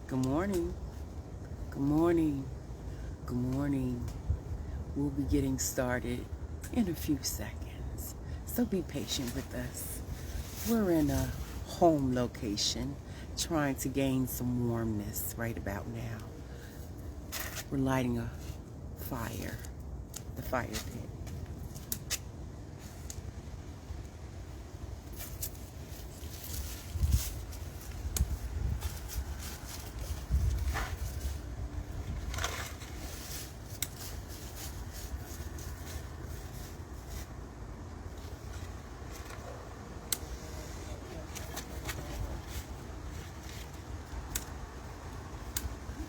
Good morning. Good morning. Good morning. We'll be getting started in a few seconds, so be patient with us. We're in a home location trying to gain some warmness right about now. We're lighting a fire, the fire pit.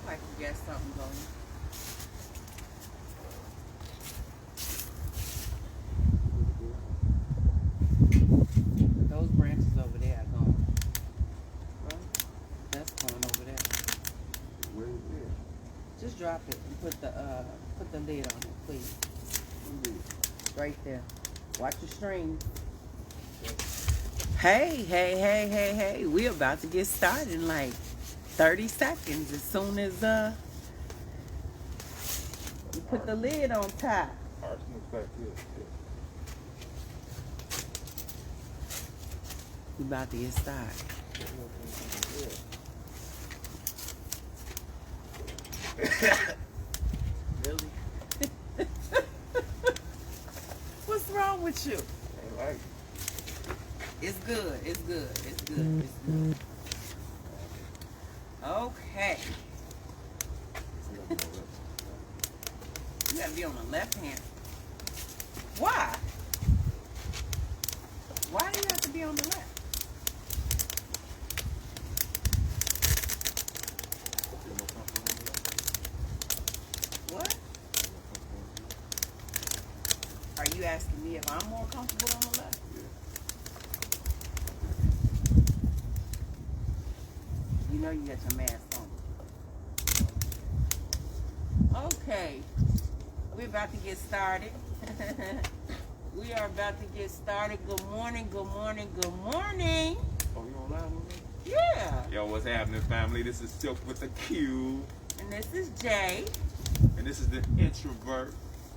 Like you got something going. Those branches over there are going. Right? That's going over there. Where is it? Just drop it and put the lid on it, please. Right there. Watch your string. Hey. We're about to get started in like 30 seconds as soon as you put the lid on top. Arsenal's back here. We about to get started. Really? What's wrong with you? Ain't like It's good. It's good. It's good. It's good. Okay. You gotta be on the left hand. Why? Why do you have to be on the left? What? Are you asking me if I'm more comfortable on the left? You know you got your mask on. Okay. We're about to get started. We are about to get started. Good morning, good morning, good morning. Oh, you on live with me? Yeah. Yo, what's happening, family? This is Silk with a Q. And this is Jay. And this is the introvert.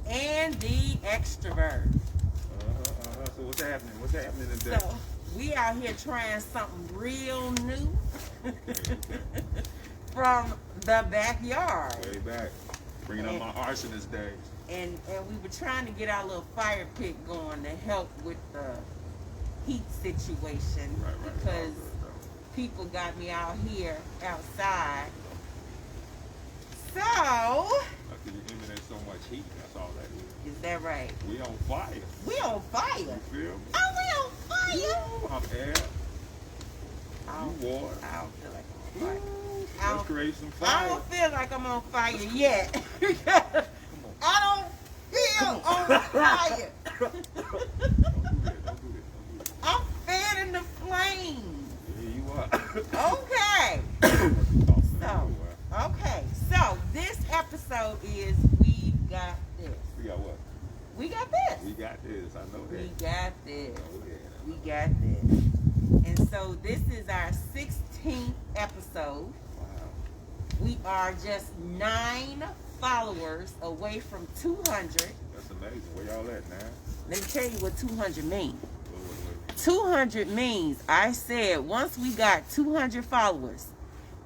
And the extrovert. So what's happening? What's happening today? So we out here trying something real new from the backyard. Way back. Bringing up my arsonist days. And we were trying to get our little fire pit going to help with the heat situation. Right. Because people got me out here outside. So, How can you emanate so much heat? That's all that is. is that right? We on fire. We on fire. You feel me? Oh, we on fire. I'm air. I don't, You water. I don't feel like I'm on fire. I Let's don't- create some I fire. don't feel like I'm on fire yet. I don't feel on fire. Don't do this. I'm fanning the flames. Here you are. Okay. So this episode is We Got This. We got what? We got this. We got this. I know that. We got this. Oh, yeah. We got this. And so this is our 16th episode. Wow. We are just 9 followers away from 200. That's amazing. Where y'all at now? Let me tell you what 200 means. Wait. 200 means I said once we got 200 followers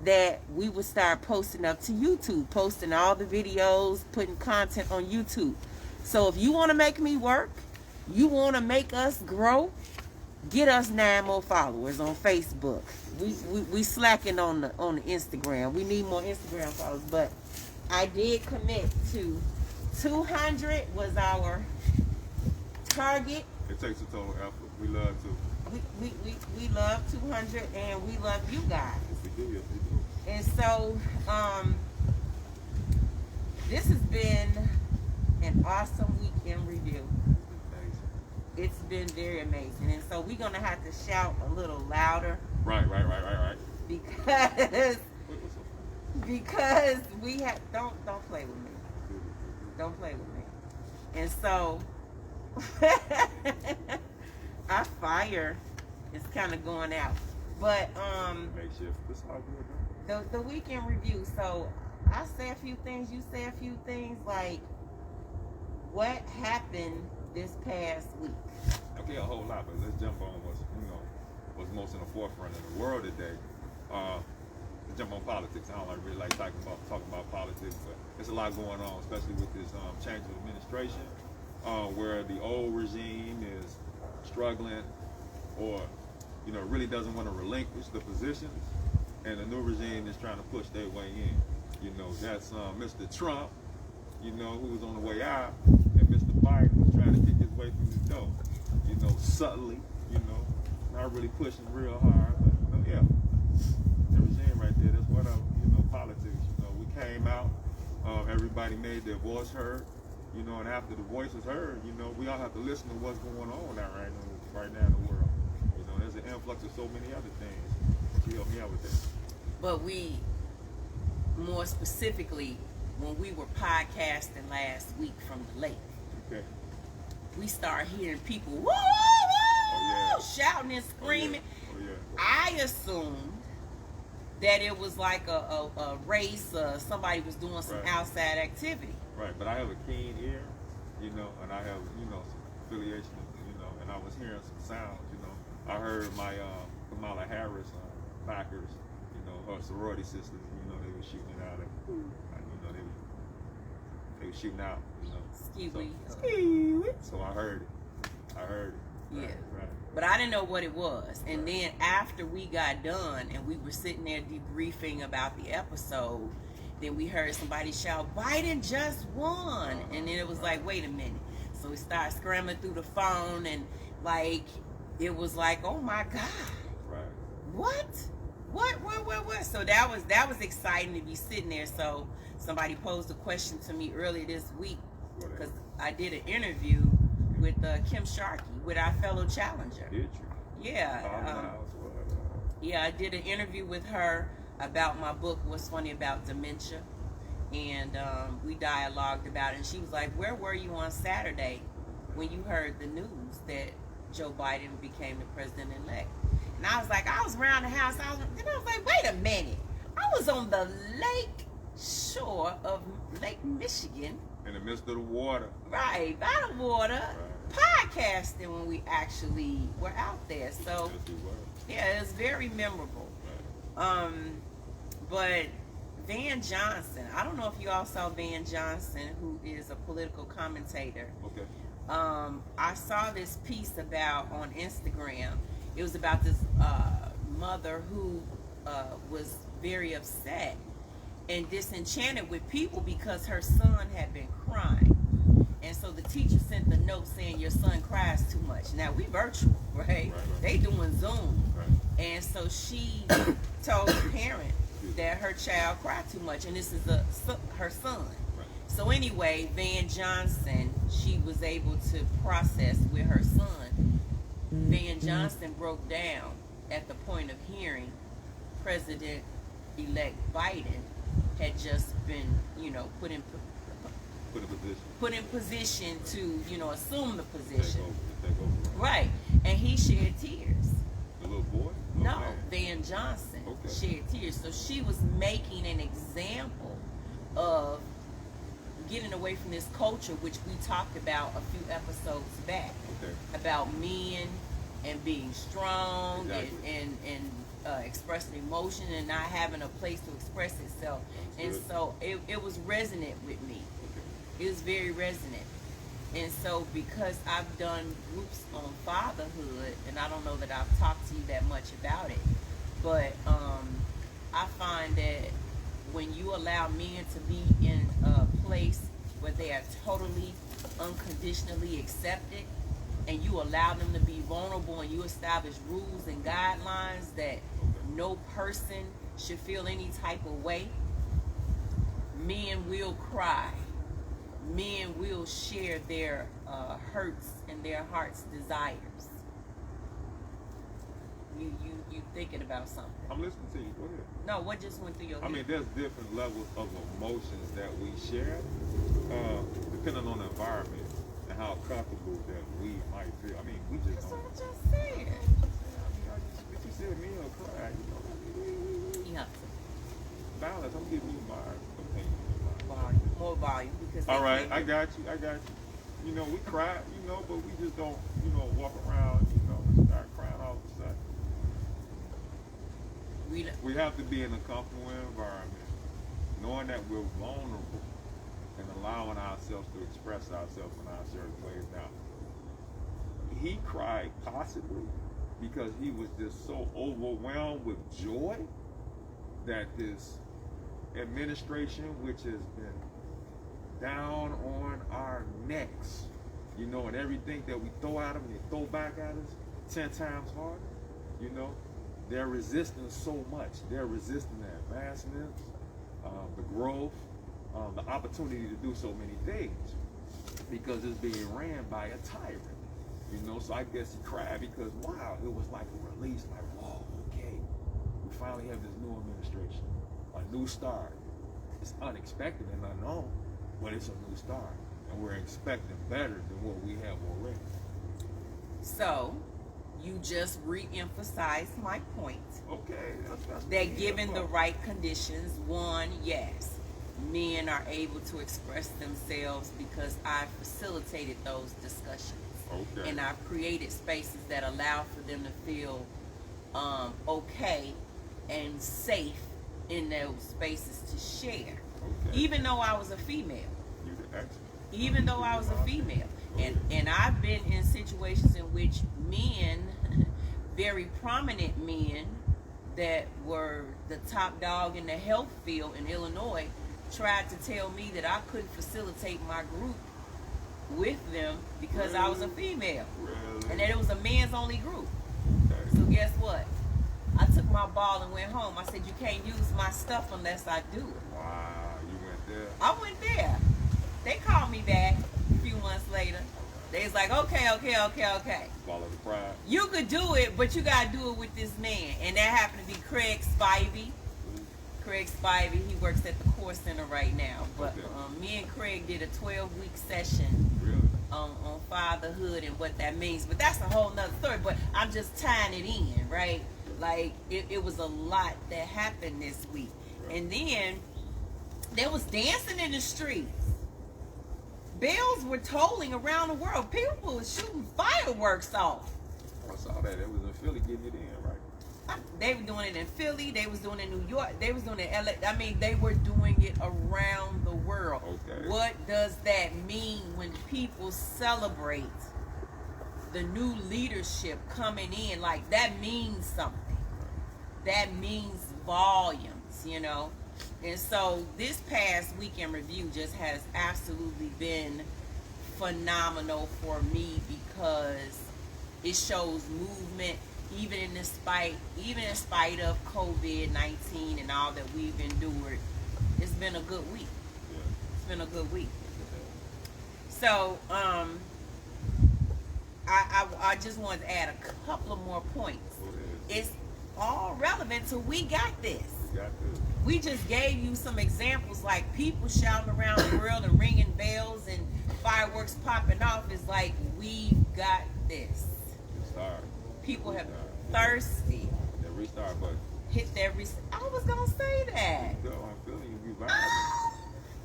that we would start posting up to YouTube, posting all the videos, putting content on YouTube. So if you want to make me work, you want to make us grow, get us 9 more followers on Facebook. We slacking on the Instagram. We need more Instagram followers, but I did commit to 200 was our target. It takes a total effort. We love to. We love 200 and we love you guys. Yes, we do. And so this has been an awesome week in review. Amazing. It's been very amazing. And so we're gonna have to shout a little louder Right. because What's so funny? because we have don't play with me. Don't play with me. And so our fire is kind of going out. But Makeshift. It's all good, the weekend review. So I say a few things, you say a few things. Like, what happened this past week? Okay, a whole lot, but let's jump on what's most in the forefront of the world today. Let's jump on politics. I don't really like talking about politics, but there's a lot going on, especially with this change of administration, where the old regime is struggling, or really doesn't want to relinquish the positions, and the new regime is trying to push their way in. That's Mr. Trump, who was on the way out, and Mr. Biden was trying to kick his way through the door, subtly, not really pushing real hard, but yeah, the regime right there. That's what politics. We came out, everybody made their voice heard, and after the voice is heard, we all have to listen to what's going on right now in the world. There's an influx of so many other things. She helped me out with that. But we, more specifically, when we were podcasting last week from the lake, okay, we started hearing people woo, woo, yeah. shouting and screaming. Oh, yeah. I assumed that it was like a race, somebody was doing some Right. outside activity. Right, but I have a keen ear, and I have, some affiliation, and I was hearing some sounds, I heard my Kamala Harris backers, her sorority sisters, they were shooting it out. They were shooting out, So I heard it. Yeah. Right. But I didn't know what it was. And then after we got done and we were sitting there debriefing about the episode, then we heard somebody shout, Biden just won. And then it was like, wait a minute. So we started scrambling through the phone, and it was like, oh my God. Right. What? So that was exciting to be sitting there. So somebody posed a question to me earlier this week, because I did an interview with Kim Sharkey, with our fellow challenger. Did you? Yeah. Yeah, I did an interview with her about my book, What's Funny About Dementia. And we dialogued about it. And she was like, where were you on Saturday when you heard the news that Joe Biden became the president-elect? And I was like, I was around the house. Then I was like, wait a minute. I was on the lake shore of Lake Michigan. In the midst of the water. Right, by the water. Right. Podcasting when we actually were out there. So, Yes, it was. yeah, it's very memorable. Right. But Van Johnson, I don't know if you all saw Van Johnson, who is a political commentator. Okay. I saw this piece on Instagram. It was about this mother who was very upset and disenchanted with people because her son had been crying. And so the teacher sent the note saying, your son cries too much. Now, we virtual, right? Right. They doing Zoom. Right. And so she told the parent that her child cried too much, and this is her son. Right. So anyway, Van Johnson, she was able to process with her son. Van Johnson broke down at the point of hearing President-elect Biden had just been, put in position to, assume the position. Take over. Right. And he shed tears. The little boy? No, Man. Van Johnson Okay. shed tears. So she was making an example of getting away from this culture, which we talked about a few episodes back, Okay. about men and being strong Exactly. and expressing emotion and not having a place to express itself. That's And good. so it was resonant with me. Okay. It was very resonant. And so because I've done groups on fatherhood, and I don't know that I've talked to you that much about it, but I find that when you allow men to be in a place where they are totally unconditionally accepted, and you allow them to be vulnerable, and you establish rules and guidelines that no person should feel any type of way, men will cry. Men will share their hurts and their heart's desires. You thinking about something? I'm listening to you. Go ahead. No, what just went through your head? I mean, there's different levels of emotions that we share, depending on the environment and how comfortable that we might feel. I mean, we just That's don't. what I just said. But you said hear me or cry, you know. Yeah. Balance. I'm giving you my opinion. Volume. More volume because. All right, I got you. You know, we cry, you know, but we just don't, you know, walk around, you know, and start crying all of a sudden. We have to be in a comfortable environment, knowing that we're vulnerable and allowing ourselves to express ourselves in our certain ways. Now, he cried possibly because he was just so overwhelmed with joy that this administration, which has been down on our necks, you know, and everything that we throw at them, they throw back at us 10 times harder, you know, they're resisting so much. They're resisting the advancements, the growth, the opportunity to do so many things because it's being ran by a tyrant, you know. So I guess he cried because, wow, it was like a release, like, whoa, okay, we finally have this new administration, a new start. It's unexpected and unknown, but it's a new start, and we're expecting better than what we have already. So, you just re-emphasized my point. Okay, that's that given the right conditions, one, yes, men are able to express themselves because I facilitated those discussions. Okay. And I've created spaces that allow for them to feel okay and safe in those spaces to share. Okay. Even though I was a female. You're the expert. Even though I was a female. And I've been in situations in which men, very prominent men that were the top dog in the health field in Illinois, tried to tell me that I couldn't facilitate my group with them because I was a female. Really? And that it was a men's only group. Okay. So guess what? I took my ball and went home. I said, you can't use my stuff unless I do it. Wow, you went there. I went there. They called me back a few months later. They was like, okay. Swallow the pride. You could do it, but you got to do it with this man. And that happened to be Craig Spivey. Craig Spivey, he works at the Core Center right now. But Okay. me and Craig did a 12-week session Really? on fatherhood and what that means. But that's a whole nother story. But I'm just tying it in, right? Like, it was a lot that happened this week. Right. And then there was dancing in the streets. Bells were tolling around the world. People were shooting fireworks off. I saw that. It was in Philly getting it in, right? They were doing it in Philly. They was doing it in New York. They was doing it in LA. I mean, they were doing it around the world. Okay. What does that mean when people celebrate the new leadership coming in? Like, that means something. That means volumes, you know? And so this past weekend review just has absolutely been phenomenal for me because it shows movement even in spite of COVID-19 and all that we've endured. It's been a good week. Yeah. It's been a good week. So I just wanted to add a couple of more points. What is? It's all relevant to we got this. We got this. We just gave you some examples like people shouting around the world and ringing bells and fireworks popping off. It's like, we've got this. Restart. People have thirsty. That restart button. Hit that I was going to say that. Go, I'm feeling you. You vibing. Oh,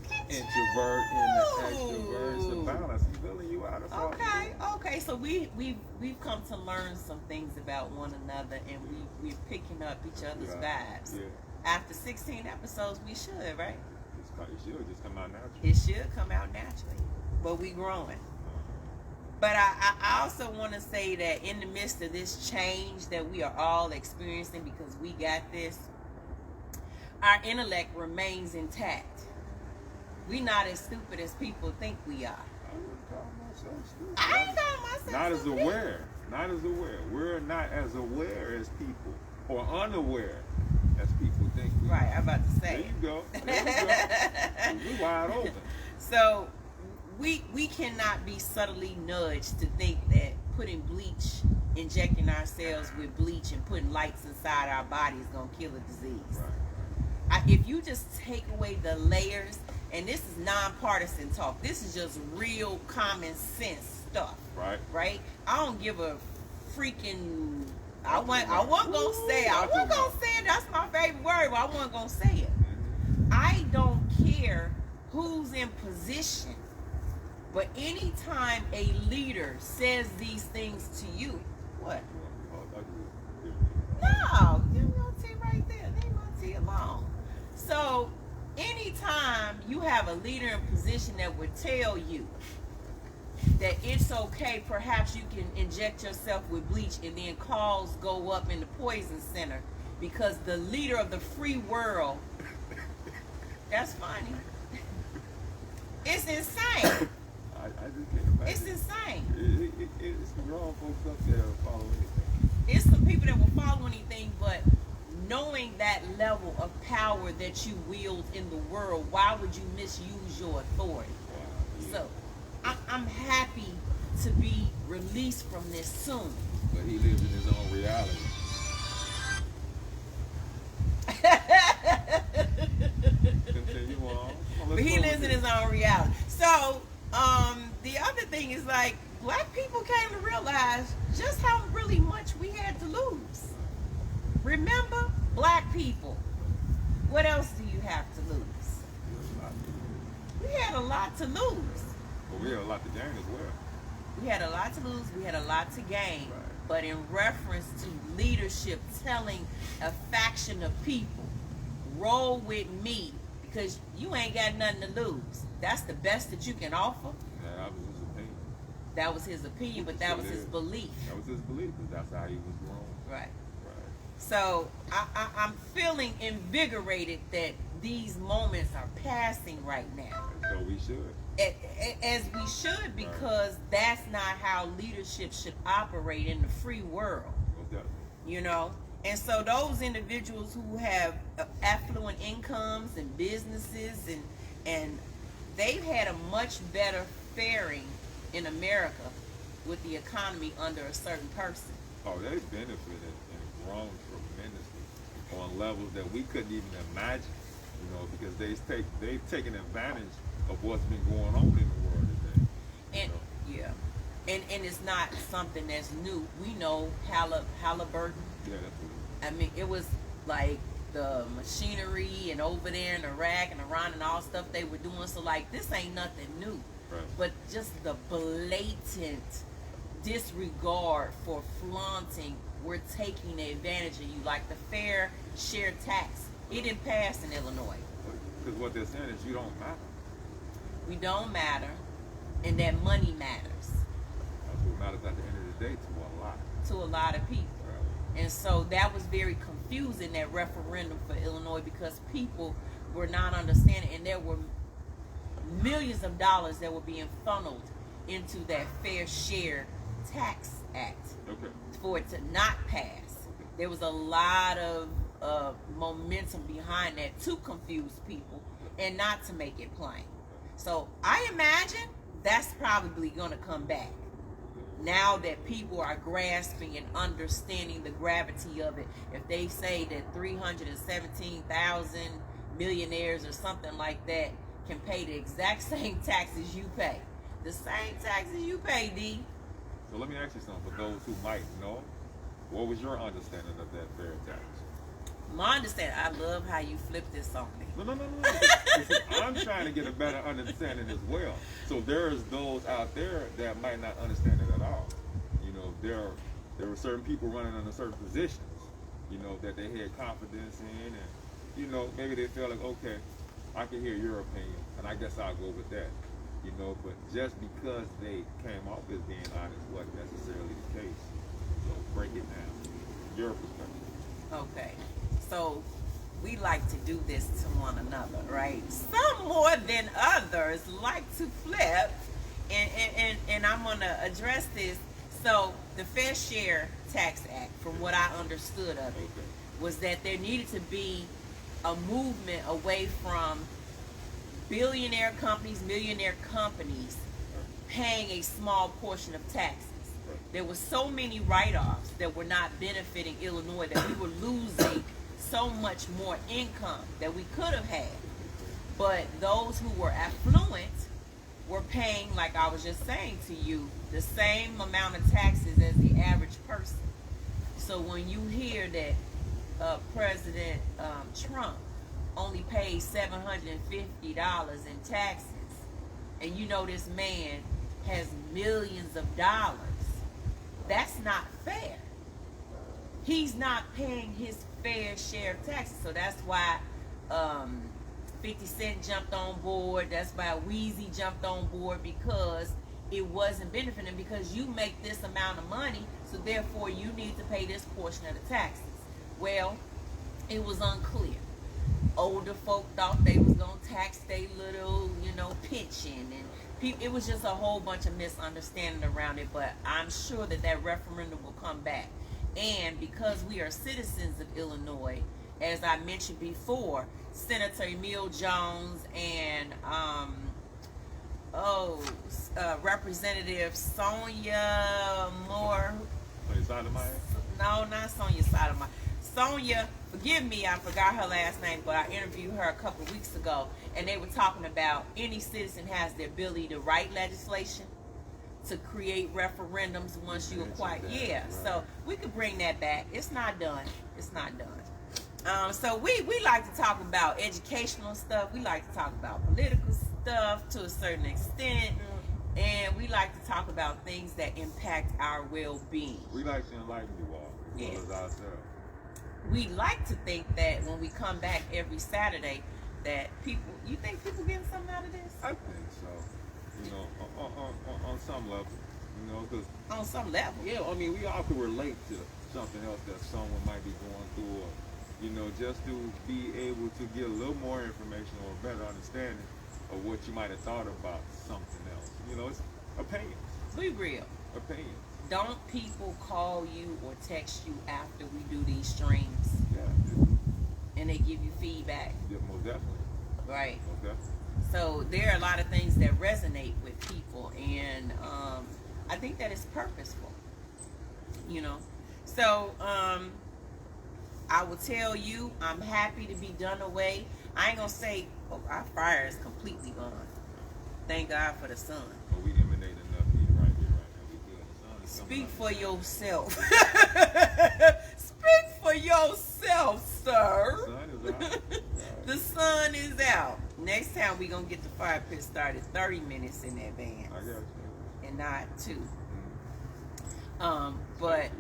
look at Introvert and the you. extrovert. It's the balance. I'm feeling you out of Okay. So we've come to learn some things about one another, and we're picking up each other's vibes. Yeah. After 16 episodes, we should, right? It should just come out naturally. It should come out naturally, but we growing. But I also want to say that in the midst of this change that we are all experiencing because we got this, our intellect remains intact. We're not as stupid as people think we are. I wouldn't call myself stupid. I ain't calling myself Not as stupid. aware. Not as aware. We're not as aware as people, or unaware as people think we are. Right, I'm about to There say. you go. There you go. We're wide open. So we cannot be subtly nudged to think that putting bleach, injecting ourselves with bleach and putting lights inside our body is going to kill a disease. Right. If you just take away the layers, and this is nonpartisan talk, this is just real common sense stuff. Right. Right? I don't give a freaking I wasn't gonna say it. I wasn't gonna say it. That's my favorite word, but I wasn't gonna say it. I don't care who's in position, but anytime a leader says these things to you, what? No, give me your tea right there. Leave my tea alone. So, anytime you have a leader in position that would tell you that it's okay, perhaps you can inject yourself with bleach and then calls go up in the poison center because the leader of the free world, that's funny. It's insane. I just can't imagine. It's insane. It's the wrong folks up there that follow anything. It's some people that will follow anything, but knowing that level of power that you wield in the world, why would you misuse your authority? Yeah. So, I'm happy to be released from this soon. But he lives in his own reality. Continue on. But he lives in his own reality. So, the other thing is like, black people came to realize just how really much we had to lose. Remember, black people, what else do you have to lose? We had a lot to lose. But we had a lot to gain as well. We had a lot to lose, we had a lot to gain. Right. But in reference to leadership telling a faction of people, roll with me because you ain't got nothing to lose. That's the best that you can offer. Yeah, that was his opinion. That was his opinion, but that was his belief. That was his belief because that's how he was grown. Right. Right. So I'm feeling invigorated that these moments are passing right now. And so we should. As we should, because that's not how leadership should operate in the free world. Most definitely. You know? And so those individuals who have affluent incomes and businesses and they've had a much better faring in America with the economy under a certain person. Oh, they benefited and grown tremendously on levels that we couldn't even imagine, you know, because they've taken advantage of what's been going on in the world today. And yeah. And it's not something that's new. We know Halliburton. Yeah, that's what I mean, it was like the machinery and over there in Iraq and Iran and all stuff they were doing. So like, this ain't nothing new. Right. But just the blatant disregard for flaunting, we're taking advantage of you. Like the fair share tax, it didn't pass in Illinois. Because what they're saying is you don't matter. We don't matter, and that money matters That's what matters at the end of the day to a lot. to a lot of people. Right. And so that was very confusing, that referendum for Illinois, because people were not understanding, and there were millions of dollars that were being funneled into that Fair Share Tax Act Okay. for it to not pass. There was a lot of momentum behind that to confuse people and not to make it plain. So I imagine that's probably going to come back now that people are grasping and understanding the gravity of it. If they say that 317,000 millionaires or something like that can pay the exact same taxes you pay, the same taxes you pay, D. So let me ask you something. For those who might know, what was your understanding of that fair tax? My understanding, I love how you flip this on me. No. Listen, I'm trying to get a better understanding as well. So there's those out there that might not understand it at all. You know, there were certain people running under certain positions, you know, that they had confidence in, and you know, maybe they felt like, okay, I can hear your opinion, and I guess I'll go with that. You know, but just because they came off as being honest wasn't necessarily the case. So break it down. Your perspective. Okay, so we like to do this to one another, right? Some more than others like to flip, and I'm gonna address this. So the Fair Share Tax Act, from what I understood of it, was that there needed to be a movement away from billionaire companies, millionaire companies paying a small portion of taxes. There were so many write-offs that were not benefiting Illinois that we were losing so much more income that we could have had. But those who were affluent were paying, like I was just saying to you, the same amount of taxes as the average person. So when you hear that President Trump only paid $750 in taxes, and you know this man has millions of dollars, that's not fair. He's not paying his fair share of taxes. So that's why 50 Cent jumped on board. That's why Weezy jumped on board, because it wasn't benefiting, because you make this amount of money, so therefore you need to pay this portion of the taxes. Well, it was unclear. Older folk thought they was gonna tax their little, pension, and it was just a whole bunch of misunderstanding around it. But I'm sure that referendum will come back, and because we are citizens of Illinois, as I mentioned before, Senator Emil Jones and Representative Sonia Moore. Sotomayor? No, not Sonia Sotomayor. Sonia, forgive me, I forgot her last name, but I interviewed her a couple of weeks ago, and they were talking about any citizen has the ability to write legislation, to create referendums once you acquire. Yeah, right. So we could bring that back. It's not done. It's not done. So we like to talk about educational stuff. We like to talk about political stuff to a certain extent. And we like to talk about things that impact our well-being. We like to enlighten you all, as well as ourselves. We like to think that when we come back every Saturday, that you think people getting something out of this? I think so. On some level, because on some level. Yeah, I mean, we all could relate to something else that someone might be going through, or just to be able to get a little more information or a better understanding of what you might have thought about something else. It's opinions. Be real. Opinions. Don't people call you or text you after we do these streams? Yeah. And they give you feedback? Yeah, most definitely. Right. Most definitely. So there are a lot of things that resonate with people, and I think that it's purposeful. So I will tell you, I'm happy to be done away. I ain't gonna say our fire is completely gone. Thank God for the sun. Well, we emanate enough heat right here, right now. We good. The sun is Speak for out. yourself. Speak for yourself, sir. The sun is out. Right. The sun is out. Next time we gonna get the fire pit started 30 minutes in advance. I got you. And not 2. Mm-hmm. But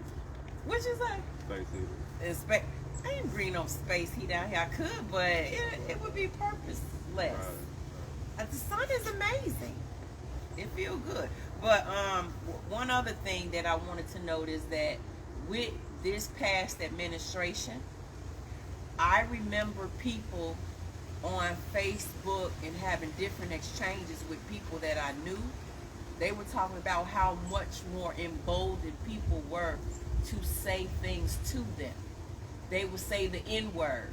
what you say? Space heater. I ain't bring no space heat out here. I could, but it would be purposeless. Right. The sun is amazing. It feels good. But one other thing that I wanted to note is that with this past administration, I remember people on Facebook and having different exchanges with people that I knew. They were talking about how much more emboldened people were to say things to them. They would say the N-word.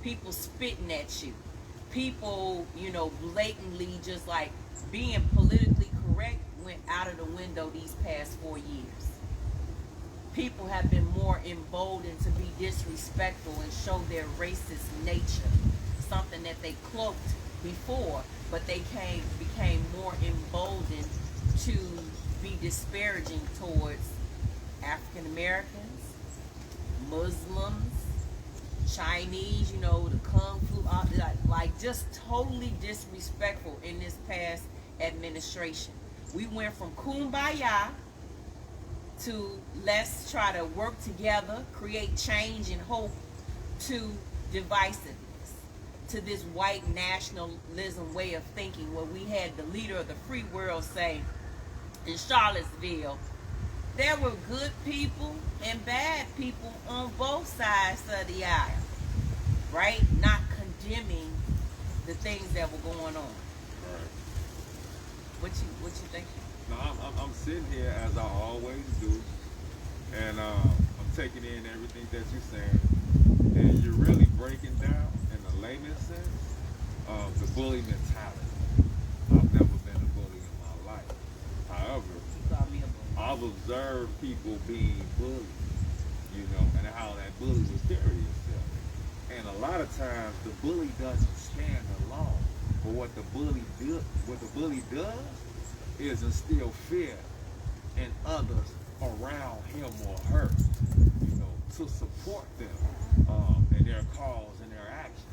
People spitting at you. People, blatantly just like being politically correct went out of the window these past 4 years. People have been more emboldened to be disrespectful and show their racist nature, something that they cloaked before, but they became more emboldened to be disparaging towards African Americans, Muslims, Chinese, the Kung Fu, like just totally disrespectful in this past administration. We went from kumbaya to let's try to work together, create change and hope, to divisiveness, to this white nationalism way of thinking, where we had the leader of the free world say in Charlottesville, there were good people and bad people on both sides of the aisle, right? Not condemning the things that were going on. Right. What you think? No, I'm sitting here as I always do, and I'm taking in everything that you're saying, and you're really breaking down in a layman's sense the bully mentality. I've never been a bully in my life. However, You call me a bully. I've observed people being bullied, and how that bully was carrying himself. And a lot of times the bully doesn't stand alone. But what the bully does is instill fear in others around him or her. to support them in their cause and their actions.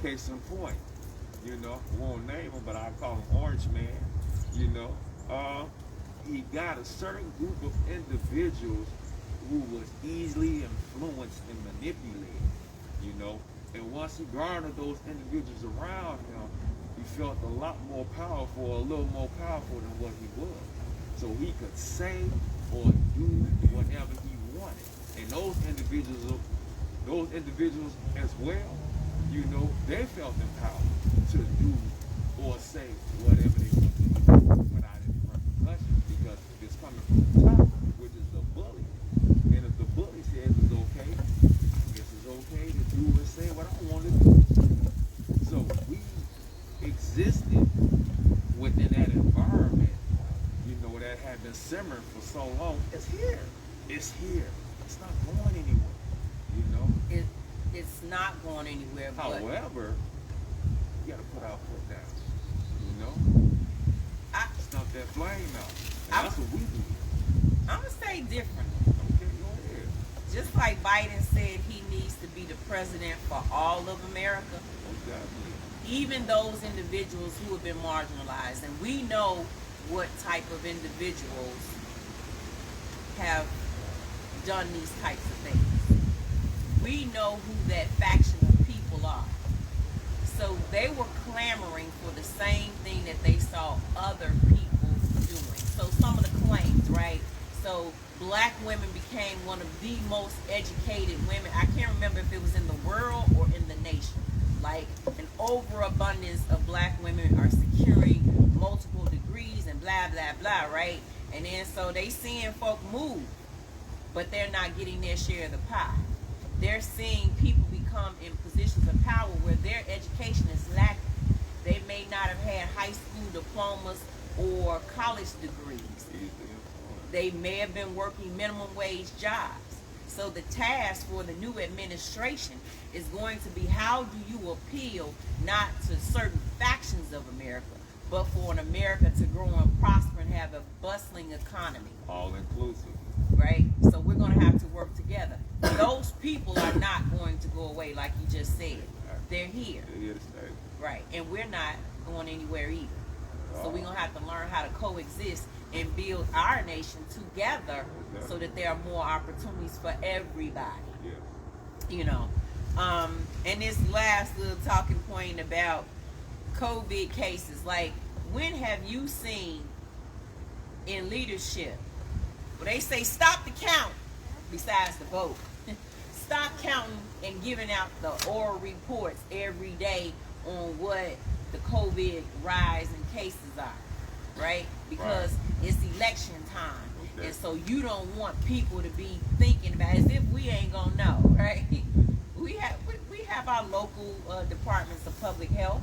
Case in point, you know, won't name him, but I call him Orange Man. You know, he got a certain group of individuals who was easily influenced and manipulated. You know, and once he garnered those individuals around him, he felt a lot more powerful, a little more powerful than what he was. So he could say or do whatever he wanted. And those individuals as well, you know, they felt empowered to do or say whatever they want to do without any repercussions, because it's coming from the top, which is the bully. And if the bully says it's okay, I guess it's okay to do and say what I want to do. So we existed within that environment, you know, that had been simmering for so long. It's here. It's here. It's not going anywhere. You know? It's not going anywhere. However, you gotta put our foot down. You know? Snuff that flame out. And that's what we do. I'm gonna say differently. Okay, go ahead. Just like Biden said he needs to be the president for all of America, Exactly. even those individuals who have been marginalized. And we know what type of individuals have done these types of things. We know who that faction of people are. So they were clamoring for the same thing that they saw other people doing. So some of the claims, right? So black women became one of the most educated women. I can't remember if it was in the world or in the nation. Like an overabundance of black women are securing multiple degrees and blah, blah, blah, right? And then so they seeing folk move, but they're not getting their share of the pie. They're seeing people become in positions of power where their education is lacking. They may not have had high school diplomas or college degrees. They may have been working minimum wage jobs. So the task for the new administration is going to be, how do you appeal not to certain factions of America, but for an America to grow and prosper and have a bustling economy. All inclusive. Right? So we're going to have to work together. Those people are not going to go away like you just said. They're here. They're here to stay. Right. And we're not going anywhere either. So we're going to have to learn how to coexist and build our nation together so that there are more opportunities for everybody. Yeah. You know. And this last little talking point about COVID cases, like, when have you seen in leadership where they say stop the count, besides the vote, stop counting and giving out the oral reports every day on what the COVID rise in cases are, right? Because it's election time. Okay. And so you don't want people to be thinking about it as if we ain't gonna know, right? We have our local departments of public health.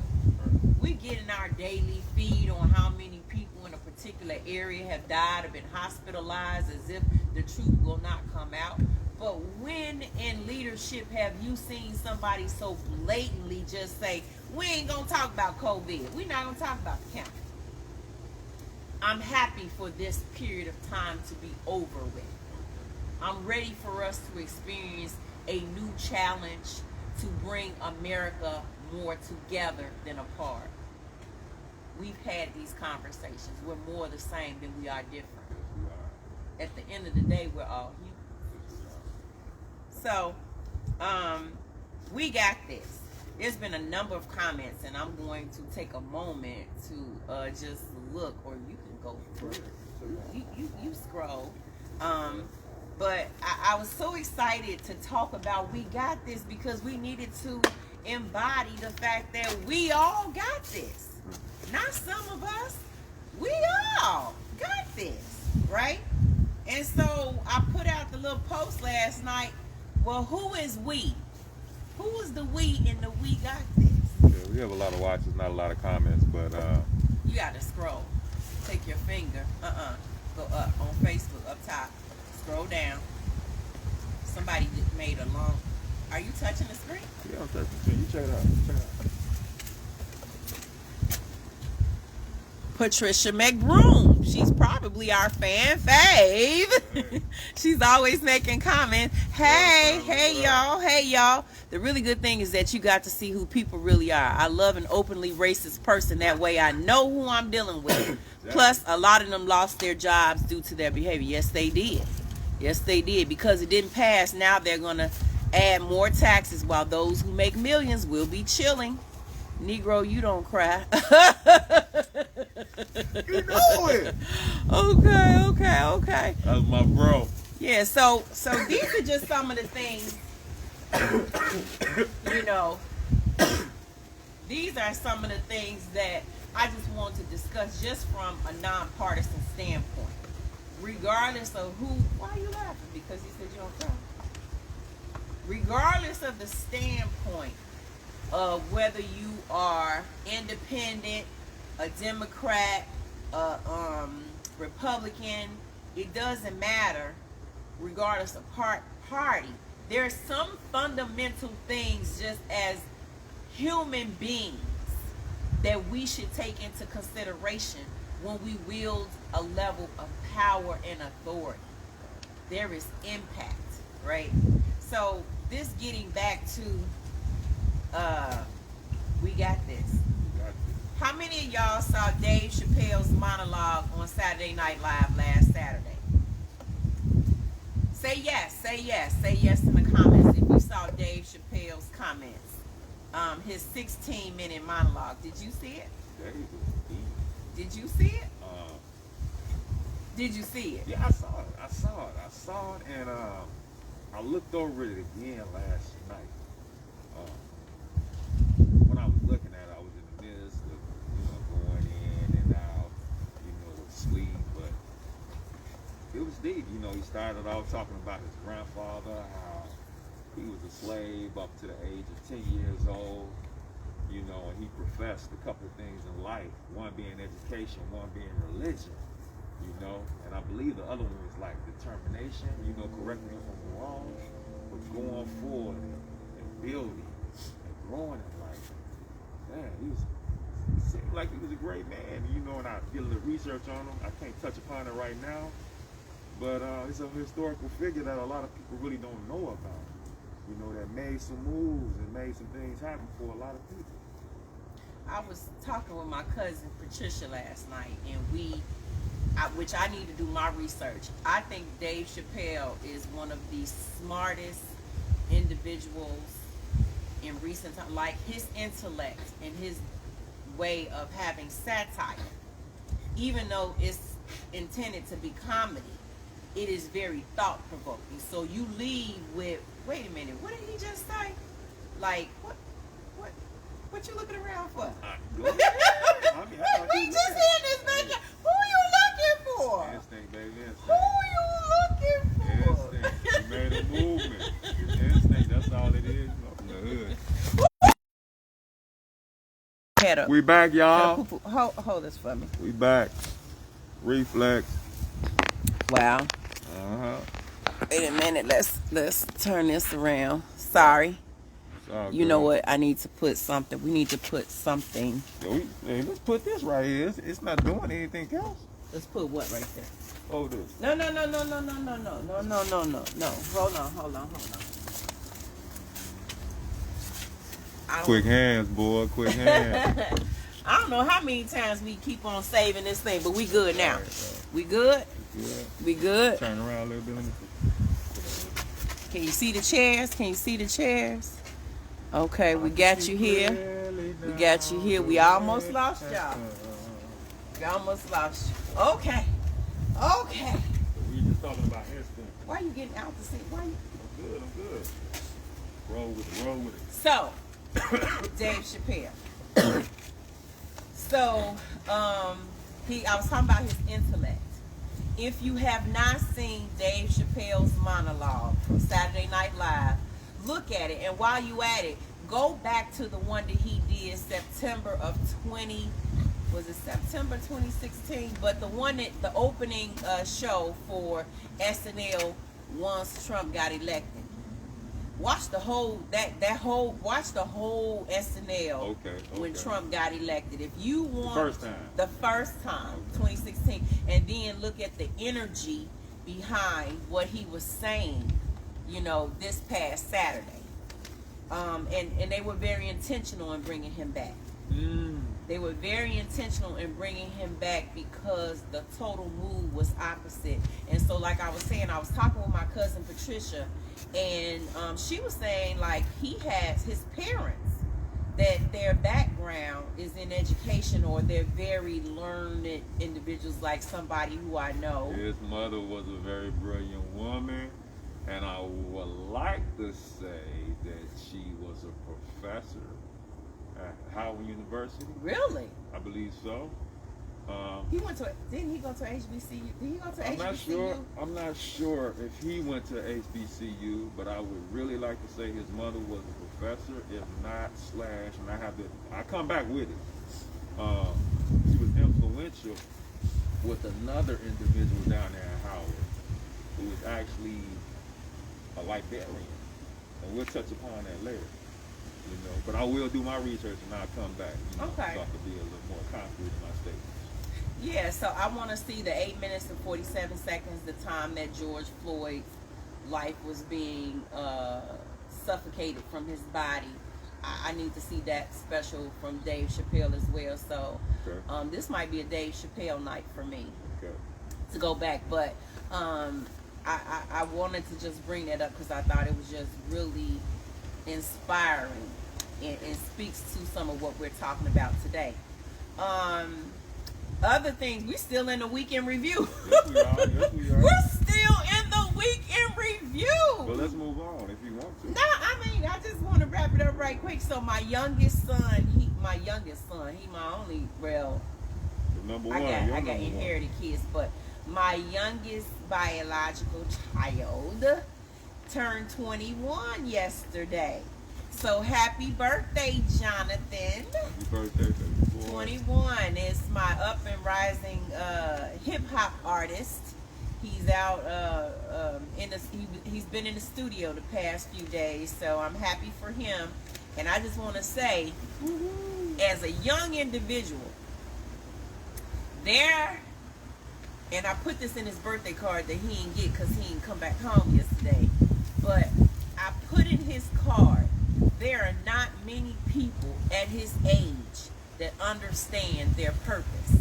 We get in our daily feed on how many people in a particular area have died or been hospitalized, as if the truth will not come out. But when in leadership have you seen somebody so blatantly just say, we ain't gonna talk about COVID, we're not gonna talk about the count? I'm happy for this period of time to be over with. I'm ready for us to experience a new challenge to bring America more together than apart. We've had these conversations. We're more the same than we are different. At the end of the day, we're all human. So, we got this. There's been a number of comments, and I'm going to take a moment to just look, or you can go through. You scroll. But I was so excited to talk about we got this, because we needed to embody the fact that we all got this. Not some of us. We all got this, right? And so I put out the little post last night. Well, who is we? Who is the we in the we got this? Yeah, we have a lot of watches, not a lot of comments, but you got to scroll. Take your finger. Go up on Facebook, up top. Scroll down. Somebody just made a long. Are you touching the screen? Yeah, I'm touching the screen. You check it out. Check it out. Patricia McBroom. She's probably our fan fave. She's always making comments. Hey y'all. The really good thing is that you got to see who people really are. I love an openly racist person. That way I know who I'm dealing with. Plus, a lot of them lost their jobs due to their behavior. Yes, they did. Yes, they did. Because it didn't pass, now they're going to add more taxes while those who make millions will be chilling. Negro, you don't cry. You know it. Okay. That's my bro. Yeah, so these are just some of the things, you know, these are some of the things that I just want to discuss just from a nonpartisan standpoint. Regardless of why are you laughing? Because he said you don't cry. Regardless of the standpoint of whether you are independent, a Democrat, Republican, it doesn't matter. Regardless of party, there are some fundamental things just as human beings that we should take into consideration when we wield a level of power and authority. There is impact, right? So this getting back to we got this. How many of y'all saw Dave Chappelle's monologue on Saturday Night Live last Saturday? Say yes in the comments if you saw Dave Chappelle's comments. His 16-minute monologue. Did you see it? Did you see it? Did you see it? Yeah, I saw it, and I looked over it again last night. When I was looking at it, I was in the midst of, going in and out, with sleep, but it was deep. He started off talking about his grandfather, how he was a slave up to the age of 10 years old, and he professed a couple of things in life, one being education, one being religion, and I believe the other one was like determination, correct me if I'm wrong, but going forward and building and growing in life. Man, it seemed like he was a great man, and I did a little research on him. I can't touch upon it right now, but it's a historical figure that a lot of people really don't know about, that made some moves and made some things happen for a lot of people. I was talking with my cousin Patricia last night, and which I need to do my research. I think Dave Chappelle is one of the smartest individuals in recent time. Like his intellect and his way of having satire, even though it's intended to be comedy, it is very thought-provoking. So you leave with, wait a minute, what did he just say? Like, what you looking around for? We just in this thing. Who you looking for? Instinct, baby, instinct. Who you looking for? Instinct. You made a movement. It's instinct. That's all it is. From the hood. We back, y'all. Hold this for me. We back. Reflex. Wow. Wait a minute. Let's turn this around. Sorry. You know what? I need to put something. We need to put something. Hey, let's put this right here. It's not doing anything else. Let's put what right there? Oh, this. No. Hold on. Quick hands, boy. Quick hands. I don't know how many times we keep on saving this thing, but we good now. We good? We good? Turn around a little bit. Can you see the chairs? Okay, we got you here. We almost lost y'all. Okay. We just talking about instinct. Why are you getting out the seat? Why you? I'm good. Roll with it. So, Dave Chappelle. So, I was talking about his intellect. If you have not seen Dave Chappelle's monologue from Saturday Night Live, look at it. And while you at it, go back to the one that he did September 2016? But the one that the opening show for SNL once Trump got elected. Watch the whole watch the whole SNL Okay. when Trump got elected. If you want the first time, 2016, and then look at the energy behind what he was saying, this past Saturday. And they were very intentional in bringing him back. They were very intentional in bringing him back because the total mood was opposite. And so, like I was saying, I was talking with my cousin Patricia, and she was saying, like, he has his parents, that their background is in education, or they're very learned individuals, like somebody who I know. His mother was a very brilliant woman, and I would like to say that she was a professor at Howard University. Really? I believe so. Didn't he go to HBCU? Did he go to HBCU? I'm not sure if he went to HBCU, but I would really like to say his mother was a professor, if not and I come back with it. She was influential with another individual down there at Howard who was actually a librarian, and we'll touch upon that later. But I will do my research and I'll come back. Okay. So I can be a little more concrete in my statements. Yeah, so I want to see the 8 minutes and 47 seconds, the time that George Floyd's life was being suffocated from his body. I need to see that special from Dave Chappelle as well. So this might be a Dave Chappelle night for me to go back. But I wanted to just bring that up because I thought it was just really inspiring and speaks to some of what we're talking about today. Other things, we're still in the weekend review. Yes, we are. Yes, we are. We're still in the weekend review. Well, let's move on if you want to. No, I just want to wrap it up right quick. So my youngest son, he my only, well, number one. I got inherited kids, but my youngest biological child turned 21 yesterday. So happy birthday, Jonathan. Happy birthday, baby boy. 21 is my up and rising hip hop artist. He's out he's been in the studio the past few days, so I'm happy for him. And I just want to say, as a young individual, and I put this in his birthday card that he didn't get because he didn't come back home yesterday, but I put in his card, there are not many people at his age that understand their purpose.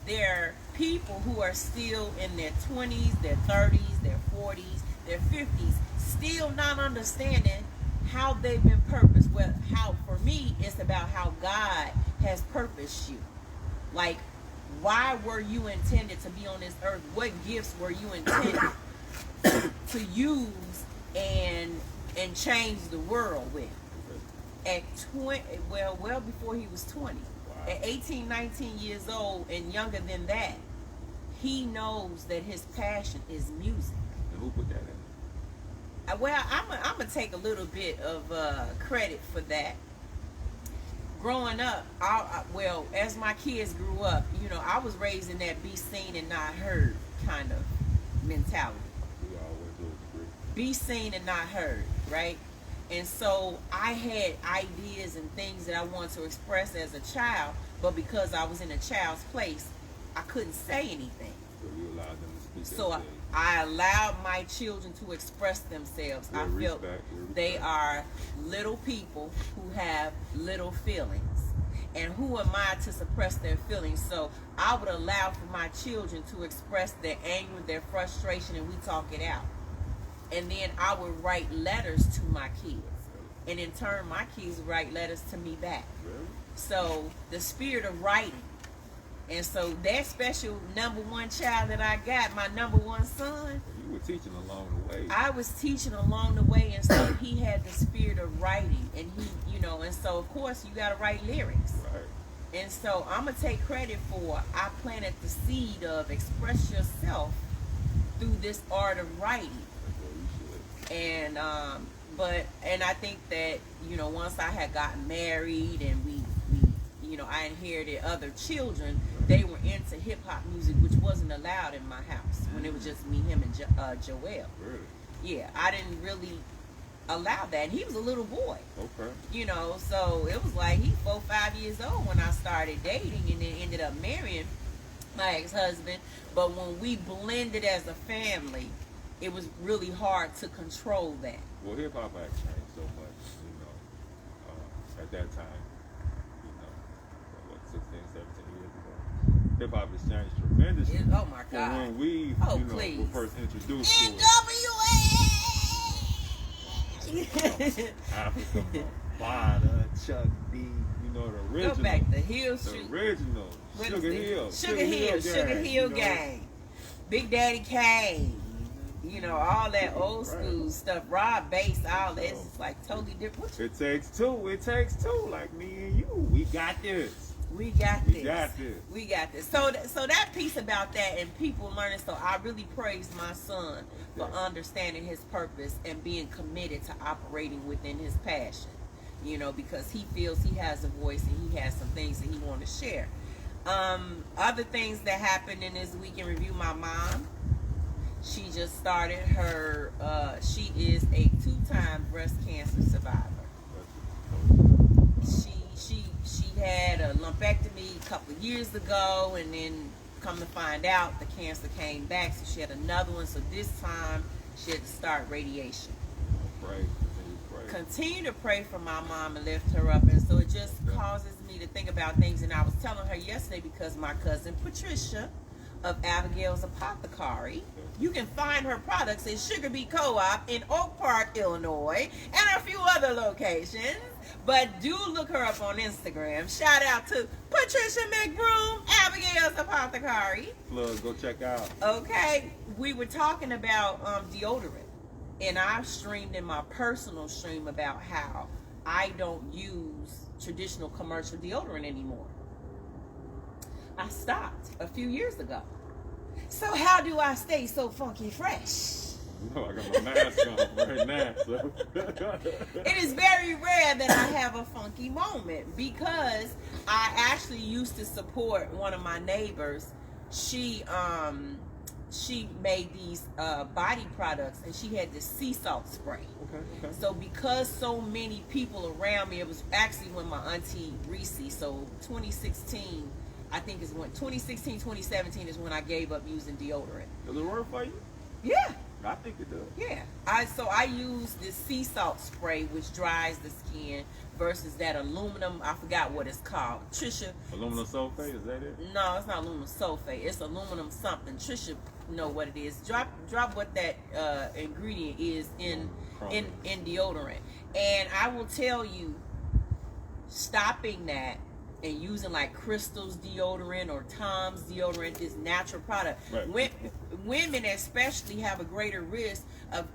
There are people who are still in their 20s, their 30s, their 40s, their 50s, still not understanding how they've been purposed. Well, how, for me, it's about how God has purposed you. Like, why were you intended to be on this earth? What gifts were you intended to use and change the world with? At 20, well before he was 20. Wow. At 18, 19 years old and younger than that, he knows that his passion is music. And who put that in? Well, I'm gonna take a little bit of credit for that. Growing up, as my kids grew up, I was raised in that be seen and not heard kind of mentality. We always do. Be seen and not heard, right? And so I had ideas and things that I wanted to express as a child, but because I was in a child's place, I couldn't say anything. So you allowed them to speak. So I allowed my children to express themselves. I felt they are little people who have little feelings. And who am I to suppress their feelings? So I would allow for my children to express their anger, their frustration, and we talk it out. And then I would write letters to my kids. And in turn, my kids would write letters to me back. Really? So the spirit of writing. And so that special number one child that I got, my number one son. You were teaching along the way. I was teaching along the way. And so he had the spirit of writing. And he, and so of course you got to write lyrics. Right. And so I'm going to take credit for, I planted the seed of express yourself through this art of writing. And and I think that once I had gotten married and we I inherited other children, they were into hip hop music, which wasn't allowed in my house when it was just me, him, and Joel. Really? Yeah, I didn't really allow that. And he was a little boy. Okay. You know, so it was like he 4, 5 years old when I started dating, and then ended up marrying my ex-husband. But when we blended as a family, it was really hard to control that. Well, hip hop had changed so much, you know, at that time, you know, what, 16, 17 years ago. Hip hop has changed tremendously. Oh my From God. when we, Oh, you know, please. were first introduced to it. NWA! Africa, Bada, Chuck D, you know, the original. Go back to Hill The Street. original. What Sugar is it? Hill. Sugar Hill. Sugar Gang, Hill you know. Gang. Big Daddy Kane. You know, all that old school Right. stuff. Rob Bass, all that. It's like totally different. It takes two. It takes two. Like me and you. We got this. We got We this. got this. We got this. So that piece about that and people learning. So I really praise my son for understanding his purpose and being committed to operating within his passion. You know, because he feels he has a voice and he has some things that he want to share. Other things that happened in this week in review, my mom, she just started her, she is a 2-time breast cancer survivor. She had a lumpectomy a couple of years ago, and then come to find out the cancer came back, so she had another one. So this time she had to start radiation. Pray. Continue to pray for my mom and lift her up. And so it just causes me to think about things. And I was telling her yesterday, because my cousin Patricia of Abigail's Apothecary, you can find her products at Sugar Beet Co-op in Oak Park, Illinois, and a few other locations. But do look her up on Instagram. Shout out to Patricia McBroom, Abigail's Apothecary. Plug, go check out. Okay, we were talking about deodorant. And I've streamed in my personal stream about how I don't use traditional commercial deodorant anymore. I stopped a few years ago. So how do I stay so funky fresh? No, I got my mask on right now. So. It is very rare that I have a funky moment, because I actually used to support one of my neighbors. She made these body products, and she had this sea salt spray. Okay. So because so many people around me, it was actually when my auntie Reese, so 2016, I think is when, 2016, 2017 is when I gave up using deodorant. Does it work for you? Yeah. I think it does. Yeah, I use this sea salt spray, which dries the skin, versus that aluminum. I forgot what it's called. Trisha. Aluminum sulfate, is that it? No, it's not aluminum sulfate. It's aluminum something. Trisha know what it is. Drop what that ingredient is in deodorant. And I will tell you, stopping that and using like Crystal's deodorant or Tom's deodorant, this natural product. Right. Women especially have a greater risk of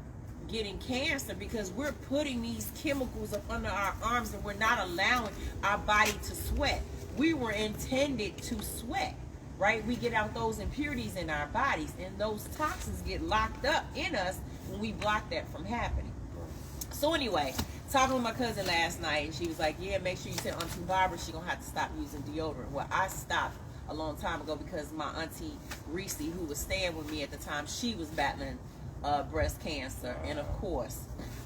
getting cancer, because we're putting these chemicals up under our arms and we're not allowing our body to sweat. We were intended to sweat, right? We get out those impurities in our bodies, and those toxins get locked up in us when we block that from happening. So anyway, talking with my cousin last night, and she was like, yeah, make sure you tell Auntie Barbara she's going to have to stop using deodorant. Well, I stopped a long time ago because my Auntie Reese, who was staying with me at the time, she was battling breast cancer. And of course,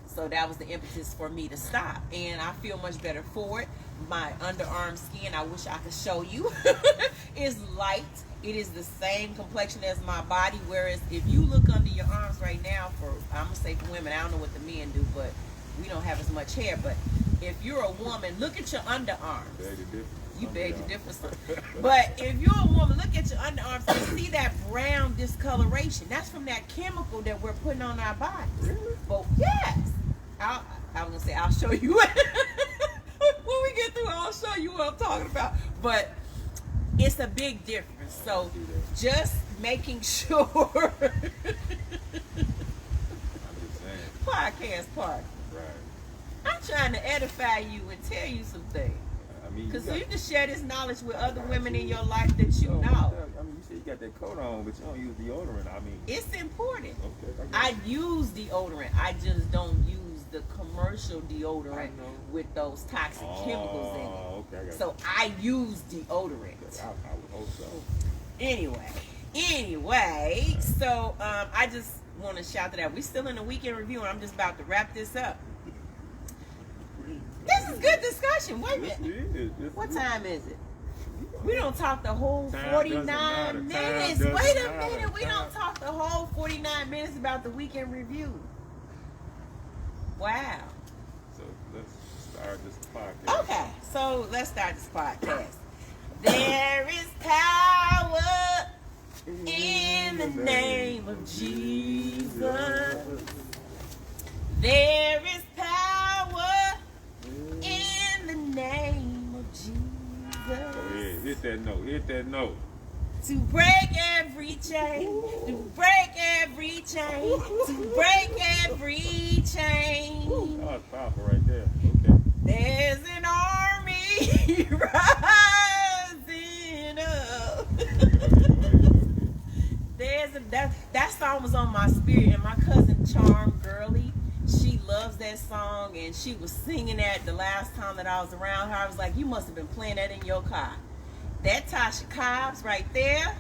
so that was the impetus for me to stop. And I feel much better for it. My underarm skin, I wish I could show you, is light. It is the same complexion as my body. Whereas if you look under your arms right now, I'm going to say for women, I don't know what the men do, but we don't have as much hair. But if you're a woman, look at your underarms. You beg to differ, son. But if you're a woman, look at your underarms and see that brown discoloration. That's from that chemical that we're putting on our bodies. Really? But yes, I was going to say, I'll show you. When we get through, I'll show you what I'm talking about. But it's a big difference. So just making sure. Podcast party. Right. I'm trying to edify you and tell you some things. I mean, Because you can share this knowledge with other women in your life that you know. I mean, you say you got that coat on, but you don't use deodorant. I mean, It's important. okay. I use deodorant. I just don't use the commercial deodorant I know. with those toxic chemicals in it. Okay, I got So I use deodorant. I would hope so. Anyway, so I just want to shout that out. We're still in the weekend review, and I'm just about to wrap this up. discussion. Wait a Yes, minute. it is. Yes, What it is. time is it? We don't talk the whole Time 49 doesn't matter. Time minutes. doesn't Wait a matter. minute. We Time. don't talk the whole 49 minutes about the weekend review. Wow. So let's start this podcast. Okay, so let's start this podcast. There is power in the name of Jesus. There is power in the name of Jesus. Go ahead, hit that note. Hit that note. To break every chain, to break every chain, to break every chain. Oh, that's powerful right there. Okay. There's an army rising up. That song was on my spirit, and my cousin Charm Girly, she loves that song, and she was singing that the last time that I was around her. I was like, you must have been playing that in your car. That Tasha Cobbs right there,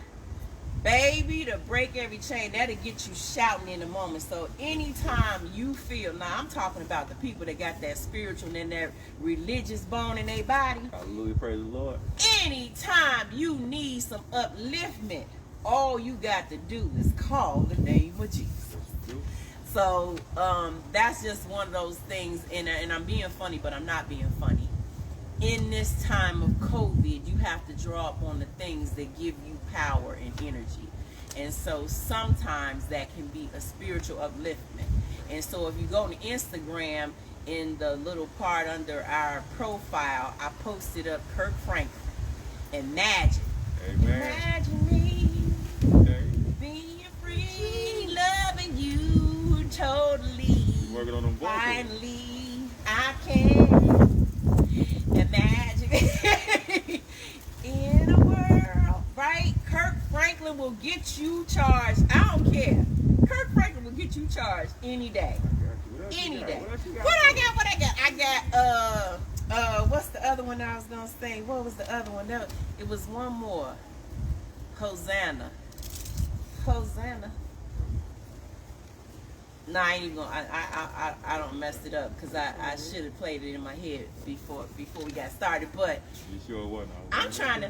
baby, to break every chain, that'll get you shouting in the moment. So anytime you feel, now I'm talking about the people that got that spiritual and that religious bone in their body. Hallelujah, praise the Lord. Anytime you need some upliftment, all you got to do is call the name of Jesus. So that's just one of those things, and I'm being funny, but I'm not being funny. In this time of COVID, you have to draw upon the things that give you power and energy. And so sometimes that can be a spiritual upliftment. And so if you go to Instagram, in the little part under our profile, I posted up Kirk Franklin. Imagine. Amen. Imagine me Okay. being free, loving you totally. You working on them vocals. Finally, I can imagine in a world, right? Kirk Franklin will get you charged. I don't care. Kirk Franklin will get you charged any day. Any day. What I got, what's the other one I was gonna say? What was the other one? No, it was one more. Hosanna. No, I ain't even gonna. I don't mess it up because I should have played it in my head before we got started. But You sure it wasn't? I'm trying to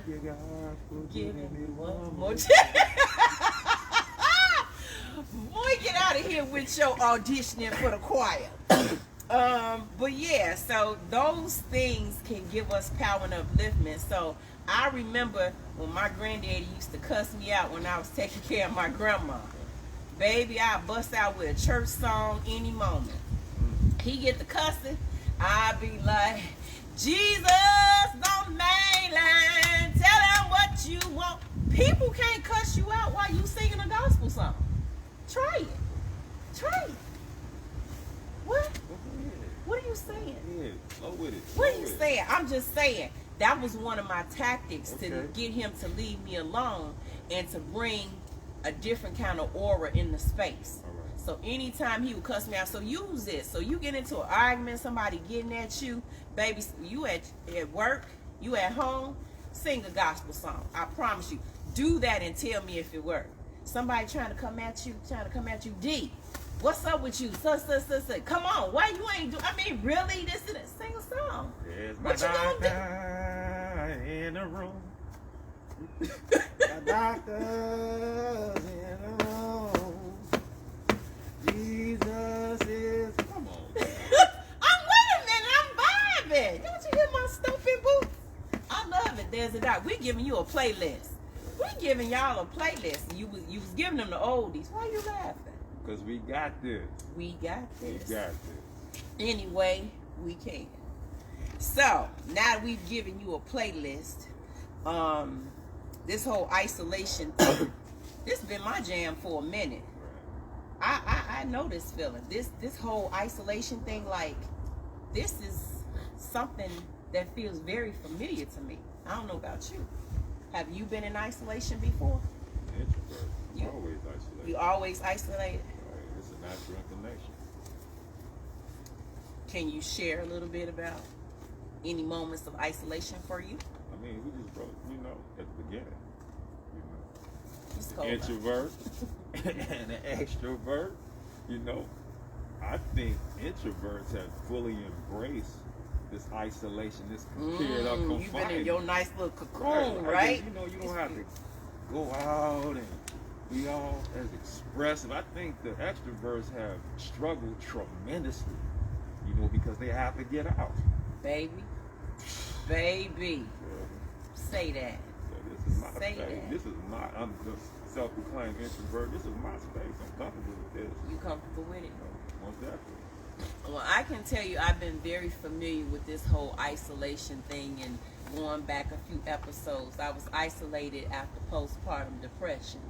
give it one more chance. Boy, get out of here with your auditioning for the choir. But yeah, so those things can give us power and upliftment. So I remember when my granddaddy used to cuss me out when I was taking care of my grandma. Baby, I bust out with a church song any moment. He get the cussing, I be like, Jesus on the main line, tell him what you want. People can't cuss you out while you singing a gospel song. Try it. Try it. What? What are you saying? Yeah, slow with it. What are you saying? I'm just saying that was one of my tactics to Okay. get him to leave me alone and to bring a different kind of aura in the space. All right. So anytime he would cuss me out, so use it. So you get into an argument, somebody getting at you, baby, you at work, you at home, sing a gospel song. I promise you. Do that and tell me if it worked. Somebody trying to come at you, D. What's up with you? Come on, why you ain't do? I mean, really? This is sing a song. There's What you gonna do? In the room. My doctor's in the room. Jesus is. Come on. I'm with him and I'm vibing. Don't you hear my stumping boots? I love it. There's a doc. We're giving you a playlist. We're giving y'all a playlist. You was giving them the oldies. Why you laughing? Because we got this. We got We this. got this. Any way we can. So now that we've given you a playlist, this whole isolation thing, this been my jam for a minute. I know this feeling. This whole isolation thing, like, this is something that feels very familiar to me. I don't know about you. Have you been in isolation before? Introvert. You- Always isolated. You always isolated? Right. It's a natural inclination. Can you share a little bit about any moments of isolation for you? I mean, we just broke, at the beginning. It's cold. Introvert and an extrovert. I think introverts have fully embraced this isolation, this period of confinement. You've been in your nice little cocoon, right? You know, you don't have to go out and be all as expressive. I think the extroverts have struggled tremendously, you know, because they have to get out. Baby. Say that. So this is my Say space. that. This is my, I'm the self-proclaimed introvert. This is my space. I'm comfortable with this. You comfortable with it? Most definitely. Well, I can tell you I've been very familiar with this whole isolation thing, and going back a few episodes, I was isolated after postpartum depression.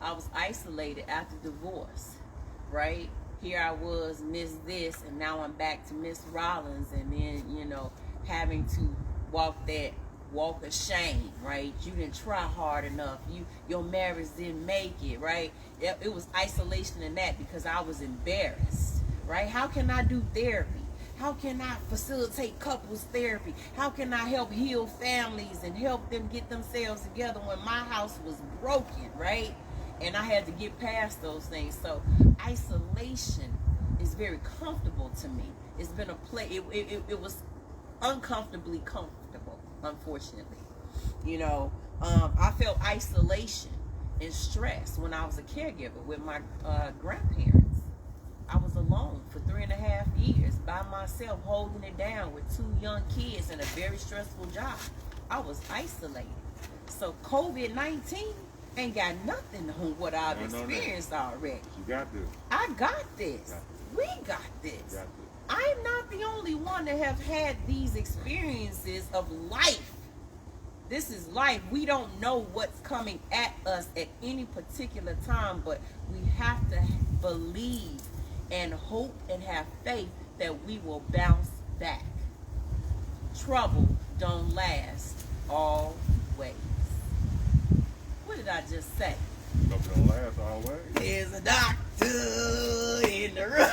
I was isolated after divorce, right? Here I was, Miss This, and now I'm back to Miss Rollins, and then, you know, having to walk of shame, right? You didn't try hard enough. Your marriage didn't make it, right? It was isolation in that because I was embarrassed. Right? How can I do therapy? How can I facilitate couples therapy? How can I help heal families and help them get themselves together when my house was broken, right? And I had to get past those things. So isolation is very comfortable to me. It's been a play. It was uncomfortably comfortable, unfortunately. You know, I felt isolation and stress when I was a caregiver with my grandparents. I was alone for 3.5 years by myself, holding it down with 2 young kids and a very stressful job. I was isolated. So COVID-19 ain't got nothing on what I've experienced already. You got this. I got this. We got this. I'm not the only one that have had these experiences of life. This is life. We don't know what's coming at us at any particular time, but we have to believe and hope and have faith that we will bounce back. Trouble don't last always. What did I just say? Trouble don't last always. There's a doctor in the room.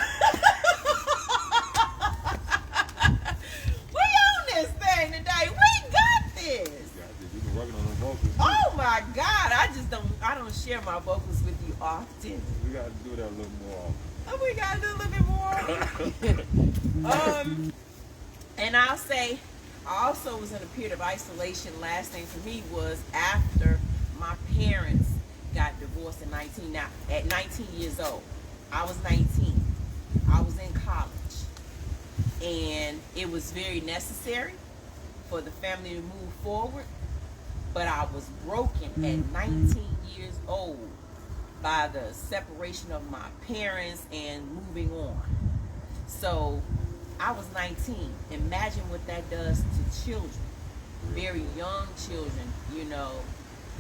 We on this thing today. We got this. You've been working on the vocals. Oh my God. I don't share my vocals with you often. We got to do that a little more often. Oh, we got to do a little bit more. And I'll say, I also was in a period of isolation. Last thing for me was after my parents got divorced at 19 years old. I was 19. I was in college. And it was very necessary for the family to move forward. But I was broken at 19 years old by the separation of my parents and moving on. So I was 19. Imagine what that does to children, very young children, you know,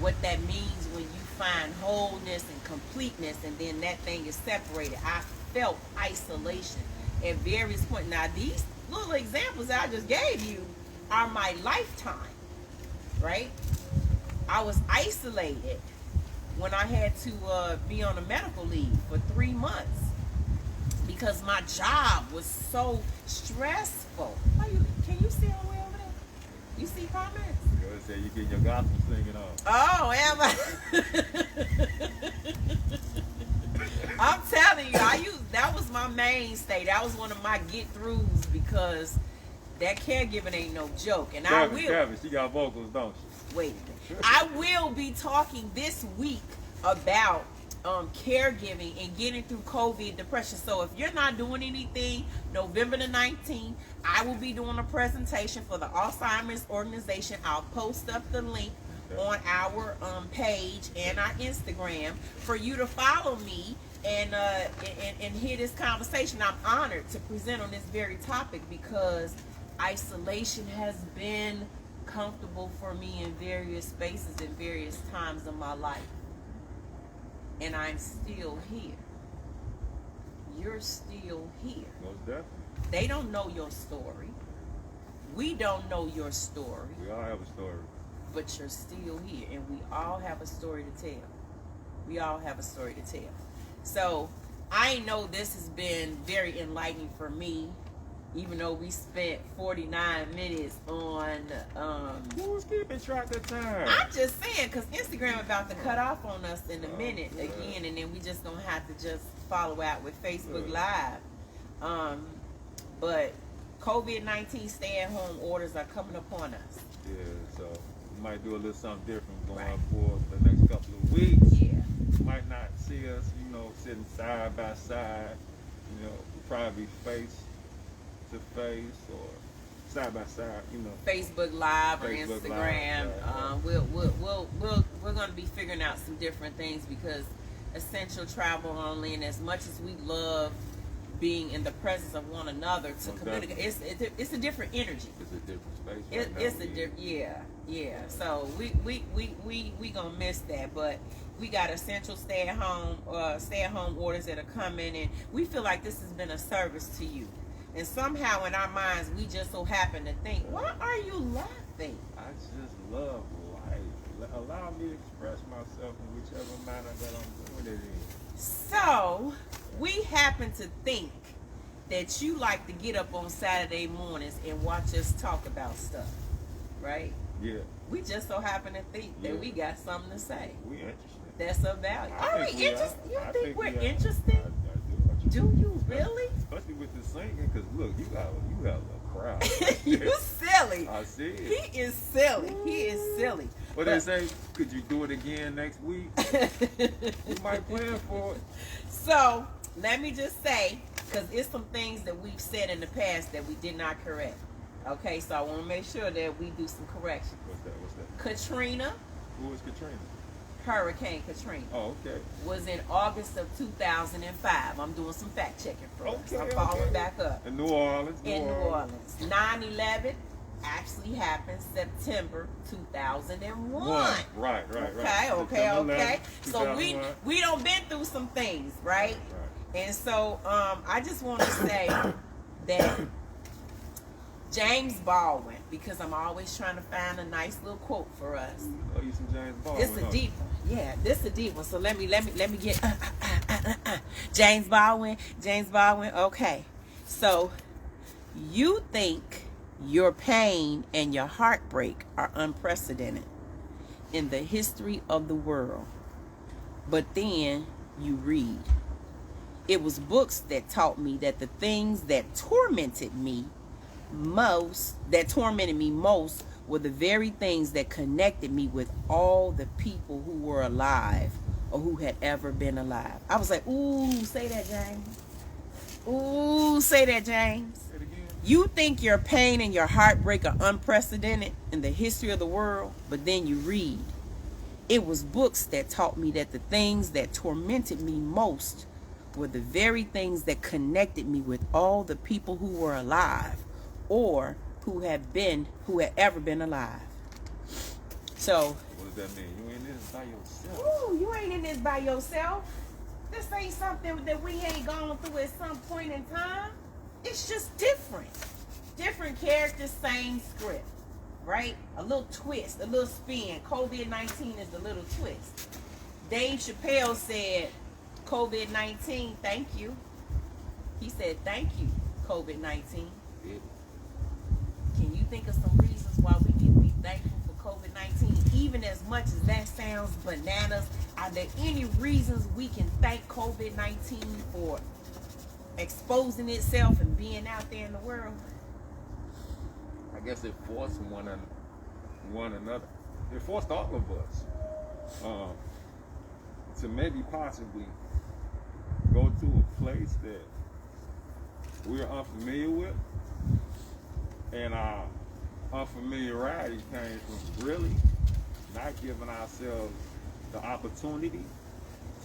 what that means when you find wholeness and completeness and then that thing is separated. I felt isolation at various points. Now, these little examples that I just gave you are my lifetime, right? I was isolated when I had to be on a medical leave for 3 months because my job was so stressful. Can you see all the way over there? You see comments? Go say you getting your gospel singing on. Oh, am I? I'm telling you, that was my mainstay. That was one of my get-throughs because that caregiving ain't no joke. And Kevin, she got vocals, don't she? Wait a minute. I will be talking this week about caregiving and getting through COVID depression. So if you're not doing anything, November the 19th, I will be doing a presentation for the Alzheimer's organization. I'll post up the link on our page and our Instagram for you to follow me and hear this conversation. I'm honored to present on this very topic because isolation has been comfortable for me in various spaces in various times of my life. And I'm still here. You're still here. Most definitely. They don't know your story. We don't know your story. We all have a story. But you're still here. And we all have a story to tell. We all have a story to tell. So I know this has been very enlightening for me. Even though we spent 49 minutes on Who's keeping track of time? I'm just saying, because Instagram about to cut off on us in a minute again, and then we just gonna have to just follow out with Facebook Live. But COVID-19 stay-at-home orders are coming upon us. Yeah, so we might do a little something different going Right. for the next couple of weeks. Yeah. You might not see us, sitting side by side. We'll probably be face to face or side by side. Facebook Live or Facebook Live, Instagram. right. We're going to be figuring out some different things because essential travel only, and as much as we love being in the presence of one another to Most communicate, it's a different energy. It's a different space. Right It's now. a different, yeah. So we gonna miss that, but we got essential stay at home orders that are coming, and we feel like this has been a service to you. And somehow in our minds, we just so happen to think, why are you laughing? I just love life. Allow me to express myself in whichever manner that I'm doing it in. So we happen to think that you like to get up on Saturday mornings and watch us talk about stuff, right? Yeah, We just so happen to think that Yeah. we got something to say. we interested. That's of value. I Are we think we interested? are. You I think we're we are. interested? I Do you really? Especially with the singing, because look, you have a crowd. You silly. I see it. He is silly. He is silly. But they say, could you do it again next week? You might plan for it. So let me just say, because it's some things that we've said in the past that we did not correct. Okay, so I want to make sure that we do some correction. What's that? Katrina, Who is Katrina? Hurricane Katrina, Oh, okay. was in August of 2005. I'm doing some fact checking for us. Okay, I'm following okay. back up. In New Orleans. In New Orleans. 9/11 actually happened September 2001. Right. Okay. September 11th, So 2001. we don't been through some things, right? Right. And so I just want to say that James Baldwin, because I'm always trying to find a nice little quote for us. Oh, you some James Baldwin. It's a deep one. Yeah, this is a deep one. So let me get James Baldwin. Okay. So you think your pain and your heartbreak are unprecedented in the history of the world. But then you read. It was books that taught me that the things that tormented me most were the very things that connected me with all the people who were alive or who had ever been alive. I was like, ooh, say that, James. Ooh, say that, James. Say it again. You think your pain and your heartbreak are unprecedented in the history of the world, but then you read. It was books that taught me that the things that tormented me most were the very things that connected me with all the people who were alive or who had ever been alive. So, What does that mean? You ain't in this by yourself. ooh, you ain't in this by yourself. This ain't something that we ain't gone through at some point in time. It's just different. Different characters, same script. Right? A little twist, a little spin. COVID-19 is the little twist. Dave Chappelle said, COVID-19, thank you. He said, thank you, COVID-19. Yeah. Can you think of some reasons why we need to be thankful for COVID-19? Even as much as that sounds bananas, are there any reasons we can thank COVID-19 for exposing itself and being out there in the world? I guess it forced one another. It forced all of us to maybe possibly go to a place that we're unfamiliar with, and our unfamiliarity came from really not giving ourselves the opportunity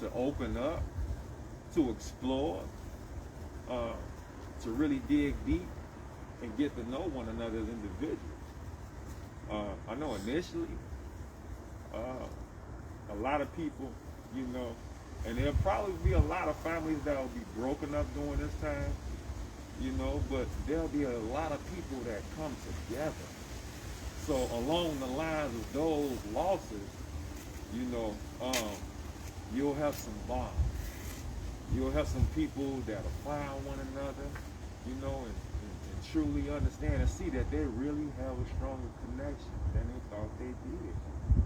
to open up, to explore, to really dig deep and get to know one another as individuals. I know initially, a lot of people, and there'll probably be a lot of families that will be broken up during this time, but there'll be a lot of people that come together. So along the lines of those losses, you'll have some bonds. You'll have some people that'll find one another, and truly understand and see that they really have a stronger connection than they thought they did.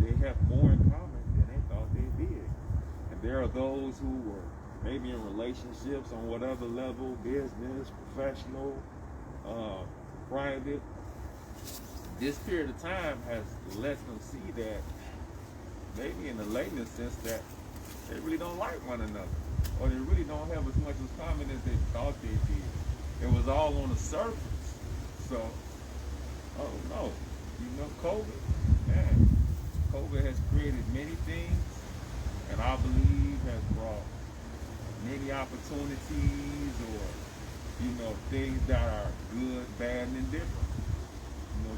They have more in common than they thought they did. And there are those who were maybe in relationships on whatever level, business, professional, Brian, this period of time has let them see that maybe in the latest sense that they really don't like one another, or they really don't have as much in common as they thought they did. It was all on the surface. So, oh no, COVID, man, COVID has created many things, and I believe has brought many opportunities, or things that are good, bad, and indifferent.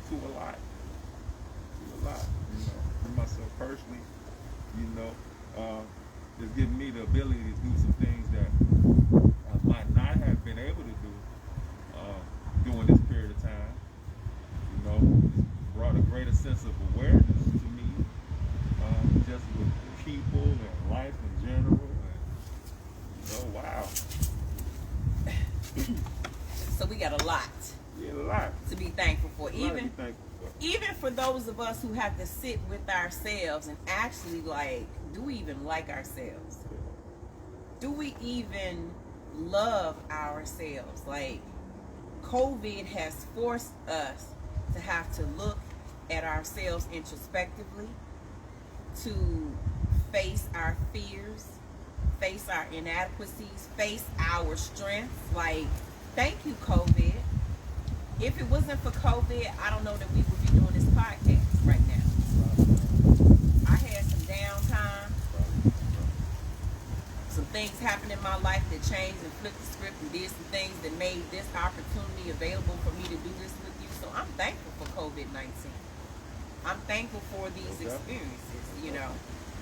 To a lot. For myself personally, it's giving me the ability to do some things that I might not have been able to do during this period of time. It's brought a greater sense of awareness to me, just with people and life in general. And, wow. So we got a lot. Yeah, a lot to be thankful for. Even for those of us who have to sit with ourselves and actually do we even like ourselves? Do we even love ourselves? COVID has forced us to have to look at ourselves introspectively, to face our fears, face our inadequacies, face our strengths. Thank you, COVID. If it wasn't for COVID, I don't know that we would be doing this podcast right now. I had some downtime. Some things happened in my life that changed and flipped the script and did some things that made this opportunity available for me to do this with you. So I'm thankful for COVID-19. I'm thankful for these experiences,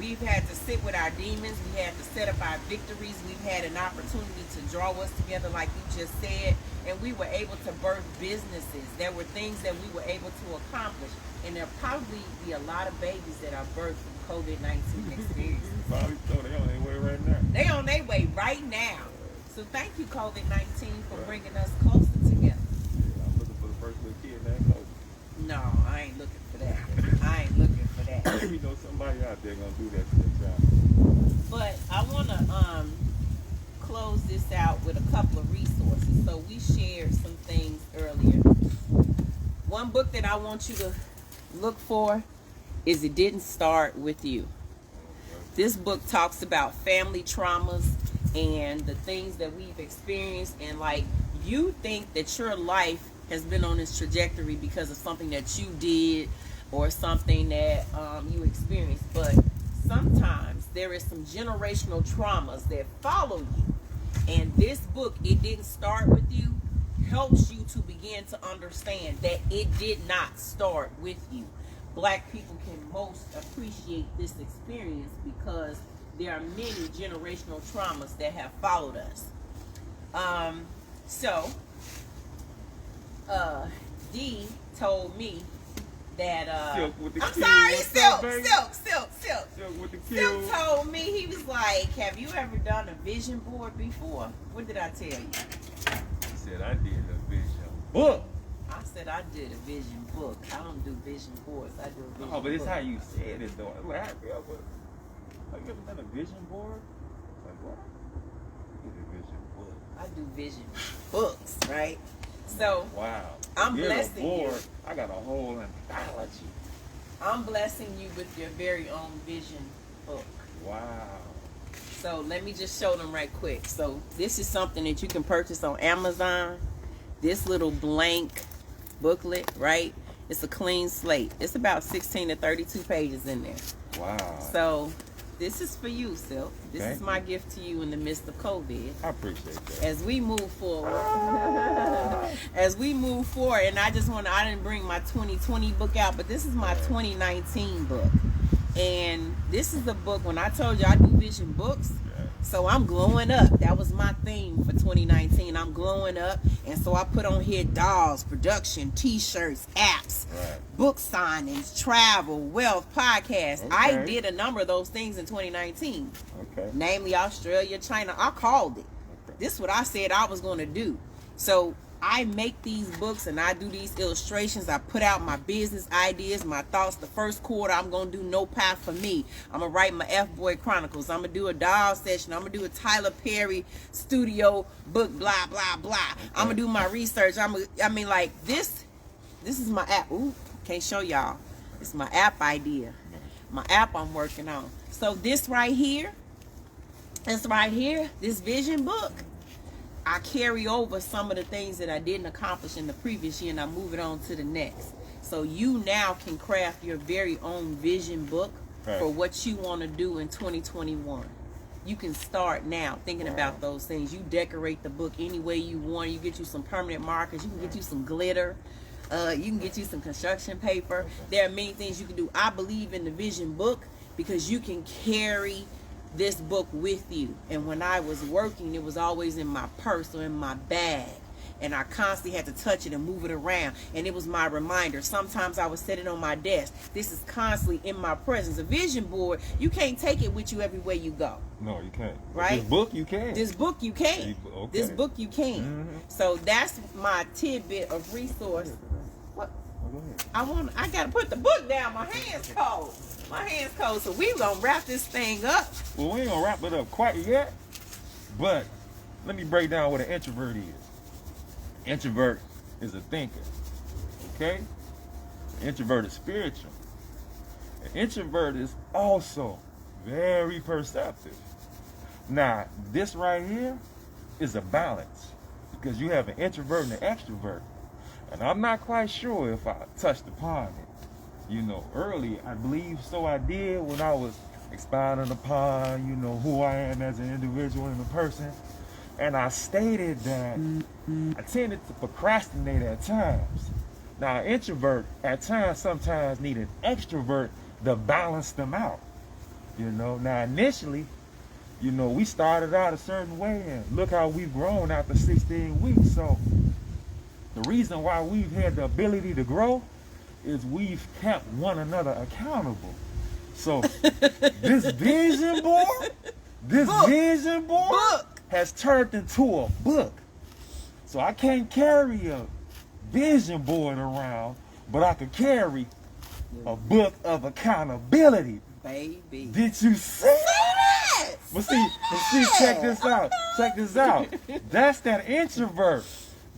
We've had to sit with our demons. We had to set up our victories. We've had an opportunity to draw us together, like you just said, and we were able to birth businesses. There were things that we were able to accomplish, and there'll probably be a lot of babies that are birthed from COVID-19 experiences. Probably so. They on their way right now. They on their way right now. So thank you, COVID-19, for bringing us closer together. Yeah, I'm looking for the first little kid named COVID. No, I ain't looking for that. I ain't looking for that. Somebody out there gonna do that to their child. But I want to close this out with a couple of resources. So we shared some things earlier. One book that I want you to look for is It Didn't Start With You. This book talks about family traumas and the things that we've experienced, and you think that your life has been on this trajectory because of something that you did or something that you experienced, but sometimes there is some generational traumas that follow you, and this book, It Didn't Start With You, helps you to begin to understand that it did not start with you. Black people can most appreciate this experience because there are many generational traumas that have followed us. Dee told me that Silk with the I'm kill. sorry, What's Silk up, baby? Silk with the kill. Silk told me, he was like, have you ever done a vision board before? What did I tell you? He said I did a vision book. I said I did a vision book. I don't do vision boards. I do a vision Oh, but it's book. how you said it though. Have you ever done a vision board? What? I did a vision book. I do vision books, right? So Wow. I'm You're blessing a board. you. I got a whole anthology. I'm blessing you with your very own vision book. Wow. So let me just show them right quick. So this is something that you can purchase on Amazon. This little blank booklet, right? It's a clean slate. It's about 16 to 32 pages in there. Wow. So this is for you, Silk. This Thank is my gift to you in the midst of COVID. I appreciate that. As we move forward, and I didn't bring my 2020 book out, but this is my 2019 book. And this is the book, when I told you I do vision books, so I'm glowing up. That was my theme for 2019. I'm glowing up. And so I put on here dolls, production, t-shirts, apps, book signings, travel, wealth, podcasts. Okay. I did a number of those things in 2019. Okay. Namely Australia, China. I called it. Okay. This is what I said I was going to do. So I make these books and I do these illustrations. I put out my business ideas, my thoughts. The first quarter, I'm going to do No Path for Me. I'm going to write my F-Boy Chronicles. I'm going to do a doll session. I'm going to do a Tyler Perry studio book, blah, blah, blah. I'm going to do my research. This is my app. Ooh, can't show y'all. It's my app idea. My app I'm working on. So this right here, this vision book, I carry over some of the things that I didn't accomplish in the previous year and I move it on to the next. So you now can craft your very own vision book for what you want to do in 2021. You can start now thinking about those things. You decorate the book any way you want. You get you some permanent markers. You can get you some glitter. You can get you some construction paper. There are many things you can do. I believe in the vision book because you can carry this book with you. And when I was working, it was always in my purse or in my bag, and I constantly had to touch it and move it around, and it was my reminder. Sometimes I would set it on my desk. This is constantly in my presence. A vision board, you can't take it with you everywhere you go. No, you can't. Right? This book you can. This book you can. Okay. This book you can. Mm-hmm. So that's my tidbit of resource. What? Oh, go ahead. I gotta put the book down. My hands cold. My hands cold. So we gonna wrap this thing up. Well, we ain't gonna wrap it up quite yet, but let me break down what an introvert is. Introvert is a thinker, okay? An introvert is spiritual. An introvert is also very perceptive. Now, this right here is a balance because you have an introvert and an extrovert. And I'm not quite sure if I touched upon it. You know, early, I believe so I did when I was expounding upon, you know, who I am as an individual and a person. And I stated that I tended to procrastinate at times. Now, an introvert at times sometimes need an extrovert to balance them out. You know, now initially, you know, we started out a certain way and look how we've grown after 16 weeks. So the reason why we've had the ability to grow is we've kept one another accountable. So this vision board, has turned into a book. So I can't carry a vision board around, but I could carry a book of accountability. Baby. Did you see that? But see, check this out. Check this out. That's that introvert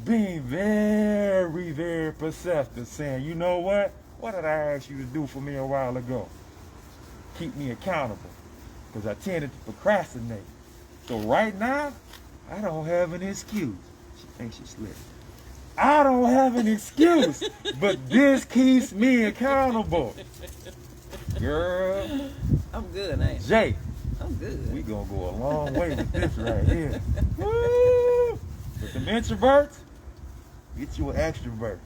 being very, very perceptive, saying, you know what? What did I ask you to do for me a while ago? Keep me accountable, because I tended to procrastinate. So right now, I don't have an excuse. She thinks she's slick. I don't have an excuse, but this keeps me accountable. Girl. I'm good, ain't I? Jay. I'm good. We gonna go a long way with this right here. Woo! With them introverts, get you an extrovert.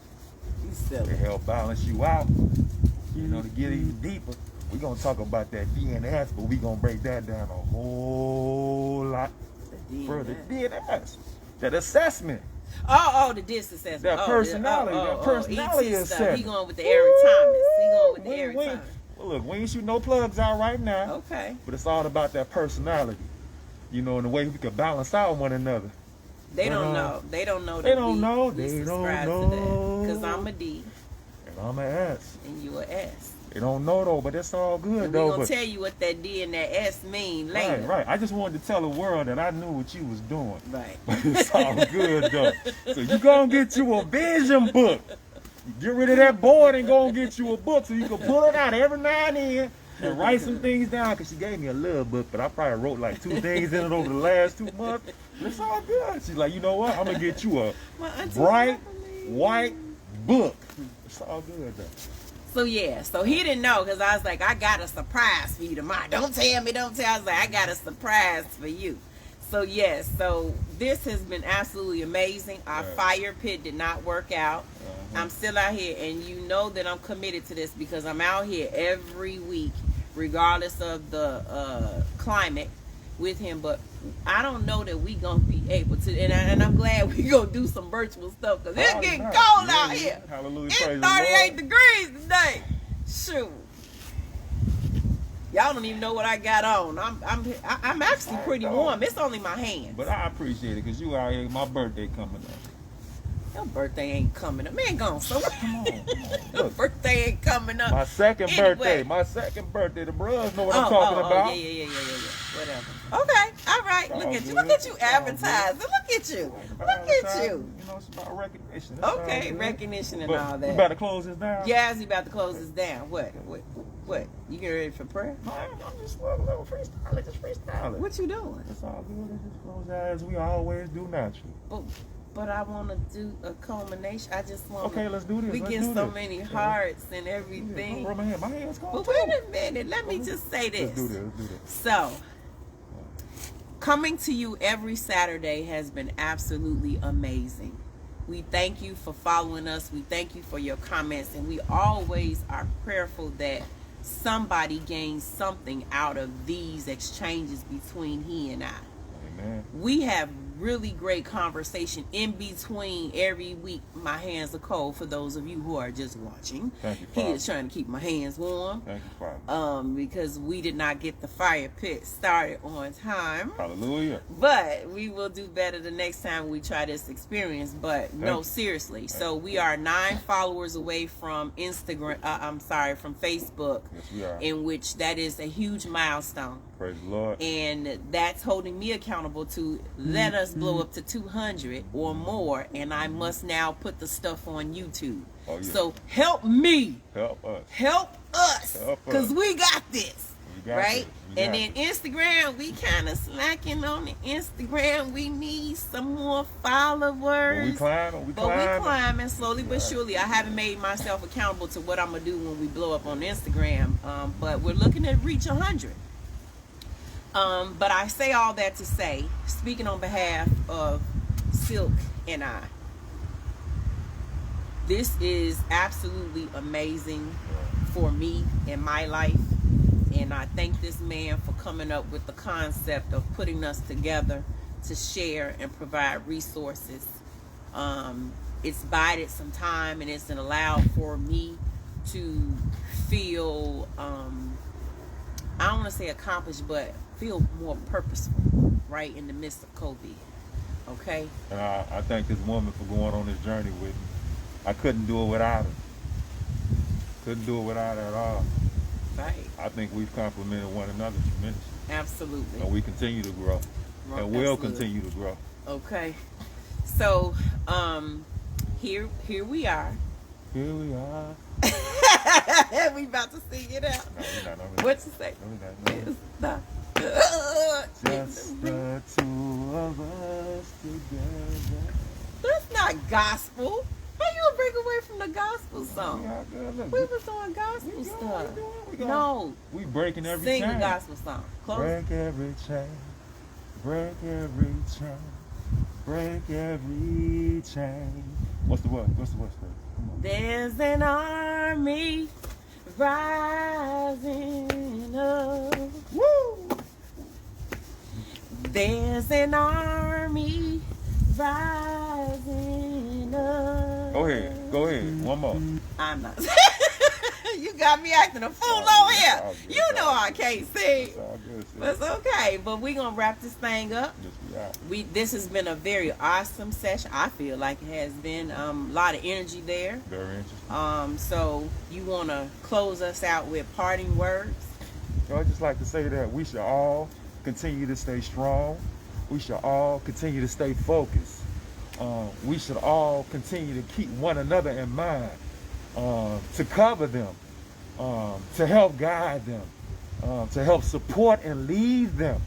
You silly. To help balance you out. You know, to get even deeper. We're gonna talk about that DNS, but we're gonna break that down a whole lot further. DNS. That assessment. The DISC assessment. That personality. That personality assessment. He going with the Eric Thomas. He going with the Eric Thomas. Well, look, we ain't shooting no plugs out right now. Okay. But it's all about that personality. You know, and the way we can balance out one another. They don't know. They don't know. They don't know. They don't know. Because I'm a D. And I'm an S. And you an S. They don't know though, but it's all good and though. We're going to tell you what that D and that S mean later. Right. I just wanted to tell the world that I knew what you was doing. Right. But it's all good though. So you gonna get you a vision book. Get rid of that board and go and get you a book so you can pull it out every now and then and write some things down, because she gave me a little book, but I probably wrote like 2 things in it over the last 2 months. But it's all good. She's like, you know what? I'm going to get you a bright white book. It's all good though. So yeah, so he didn't know, because I was like, I got a surprise for you tomorrow. Don't tell me. I was like, I got a surprise for you. So yes, so this has been absolutely amazing. Our fire pit did not work out. I'm still out here, and you know that I'm committed to this because I'm out here every week, regardless of the climate with him. But I don't know that we gonna be able to, and I'm glad we gonna do some virtual stuff, because it's getting cold out here. Hallelujah. It's 38 degrees today. Shoot. Y'all don't even know what I got on. I'm actually pretty warm. It's only my hands. But I appreciate it, because you out here. My birthday coming up. Your birthday ain't coming up. Man, gone somewhere. Come on. Your Look, birthday ain't coming up. my second Anyway. birthday. The bros know what I'm talking about. Yeah. Whatever. Okay. All right. It's Look all at you. good. Look at you It's all advertising. Look at you. Look at you. You know, it's about recognition. It's all Okay. good. Recognition and But all we that. about to close this down. Yes, you about to close this down. What? You get ready for prayer? No, I'm just little freestyling. Just freestyling. What you doing? It's all good. Let's just close out as we always do naturally. But I want to do a culmination. I just want. Okay, let's do this. We Let's get do so this. many Yeah. hearts and everything. Bro, my hand's cold. But wait a minute. Let me just say this. Let's do this. So, coming to you every Saturday has been absolutely amazing. We thank you for following us. We thank you for your comments. And we always are prayerful that somebody gains something out of these exchanges between he and I. Amen. We have really great conversation in between every week. My hands are cold for those of you who are just watching. Thank you, He Father. is trying to keep my hands warm. Thank you, Father. Because we did not get the fire pit started on time. Hallelujah. But we will do better the next time we try this experience. But no, you. seriously. So we are 9 followers away from from Facebook, Yes, we are. in which that is a huge milestone. Praise the Lord. And that's holding me accountable to let us blow up to 200 or more, and I must now put the stuff on YouTube. Oh, yeah. So help me, Help us. help us, Help us. because we got this. We got Right? this. We And got then Instagram, we kind of slacking on the Instagram. We need some more followers. But we climbing. But we climbing slowly but surely. I haven't made myself accountable to what I'm going to do when we blow up on Instagram. But we're looking to reach 100. But I say all that to say, speaking on behalf of Silk and I, this is absolutely amazing for me in my life. And I thank this man for coming up with the concept of putting us together to share and provide resources. It's bided some time, and it's allowed for me to feel, I don't want to say accomplished, but feel more purposeful right in the midst of COVID. Okay? And I thank this woman for going on this journey with me. I couldn't do it without her. Couldn't do it without her at all. Right. I think we've complemented one another tremendously. Absolutely. And we continue to grow. And will Absolutely. continue to grow. Okay. So, here we are. Here we are. We about to sing it out. No, we're not. No, we're What you say? not. No, we're not. It's not. Just the two of us together. That's not gospel. How you gonna break away from the gospel song? Yeah, good. Look, We was doing gospel we stuff. going. No, We breaking every sing chain. a gospel song. Close. Break every chain. Break every chain. Break every chain. What's the word? Come on. There's an army rising up. Woo! There's an army rising up. Go ahead. One more. I'm not. You got me acting a fool over here. You know I can't sing. It's all good. sis. But it's okay. But we're going to wrap this thing up. Yes, we are. This has been a very awesome session. I feel like it has been a lot of energy there. Very interesting. So you want to close us out with parting words? So I'd just like to say that we should all continue to stay strong. We should all continue to stay focused. We should all continue to keep one another in mind, to cover them, to help guide them, to help support and lead them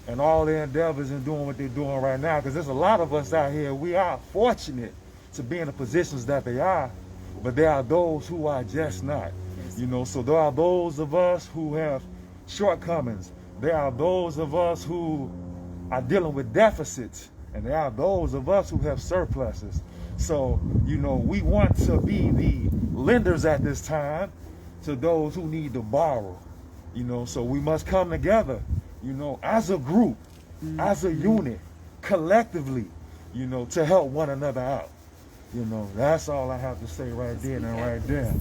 in all their endeavors and doing what they're doing right now. Because there's a lot of us out here, we are fortunate to be in the positions that they are, but there are those who are just not. So there are those of us who have shortcomings. There are those of us who are dealing with deficits. And there are those of us who have surpluses. So, we want to be the lenders at this time to those who need to borrow. So we must come together, as a group, as a unit, collectively, to help one another out. That's all I have to say right then and right there.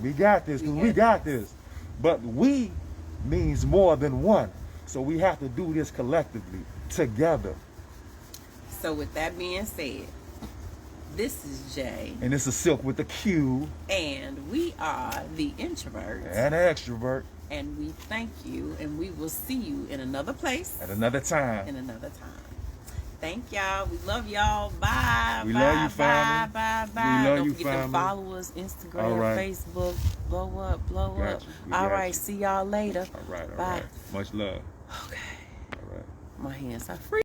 We got this, because we got this. But we means more than one. So we have to do this collectively, together. So with that being said, This is Jay, And this is Silk with the Q and we are the introverts. and extrovert And we thank you, and we will see you in another place at another time. in another time. Thank y'all. We love y'all. Bye. We bye, love you, bye, family. Bye. We Bye. love Don't you, forget to family. follow us, Instagram, All right. Facebook. Blow up, blow Got up. you. We All got right. you. See y'all later. All right, all Bye. right. Much love. Okay. All right. My hands are free.